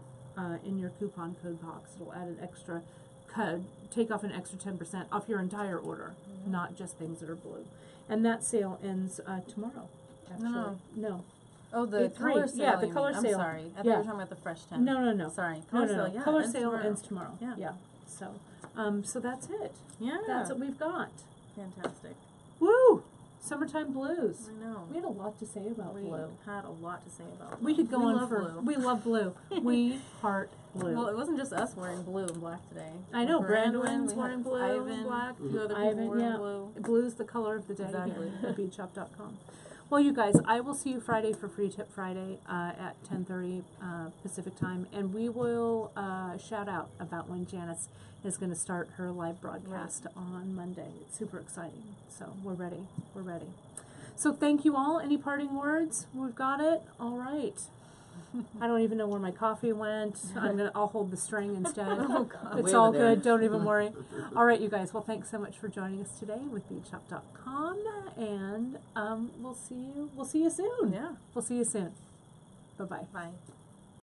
in your coupon code box, it'll add an extra code, take off an extra 10% off your entire order, not just things that are blue. And that sale ends tomorrow, actually. No. Oh, the 8/3. color sale. Yeah, the you color mean. sale. I'm sorry. I thought Yeah. you were talking about the fresh 10. No. Sorry. No, Color no, sale. no. Yeah, Color ends sale tomorrow. ends tomorrow. Yeah. So that's it. Yeah. That's what we've got. Fantastic. Woo! Summertime blues. I know. We had a lot to say about We blue. had a lot to say about. We could go on love for. blue. We love blue. We heart blue. Well, it wasn't just us wearing blue and black today. I know, Brandon, Brandon's we wearing had blue, Ivan, black. a few other people Ivan, wearing yeah. blue. Blue's the color of the day Exactly. here at beadshop.com. Well, you guys, I will see you Friday for Free Tip Friday at 10:30 Pacific time, and we will shout out about when Janice is going to start her live broadcast on Monday. It's super exciting, so we're ready. We're ready. So thank you all. Any parting words? We've got it. All right. I don't even know where my coffee went. I'll hold the string instead. Oh, God. It's Way all over there. good. Don't even worry. All right, you guys. Well, thanks so much for joining us today with beadshop.com, and we'll see you soon. Yeah. We'll see you soon. Bye-bye. Bye.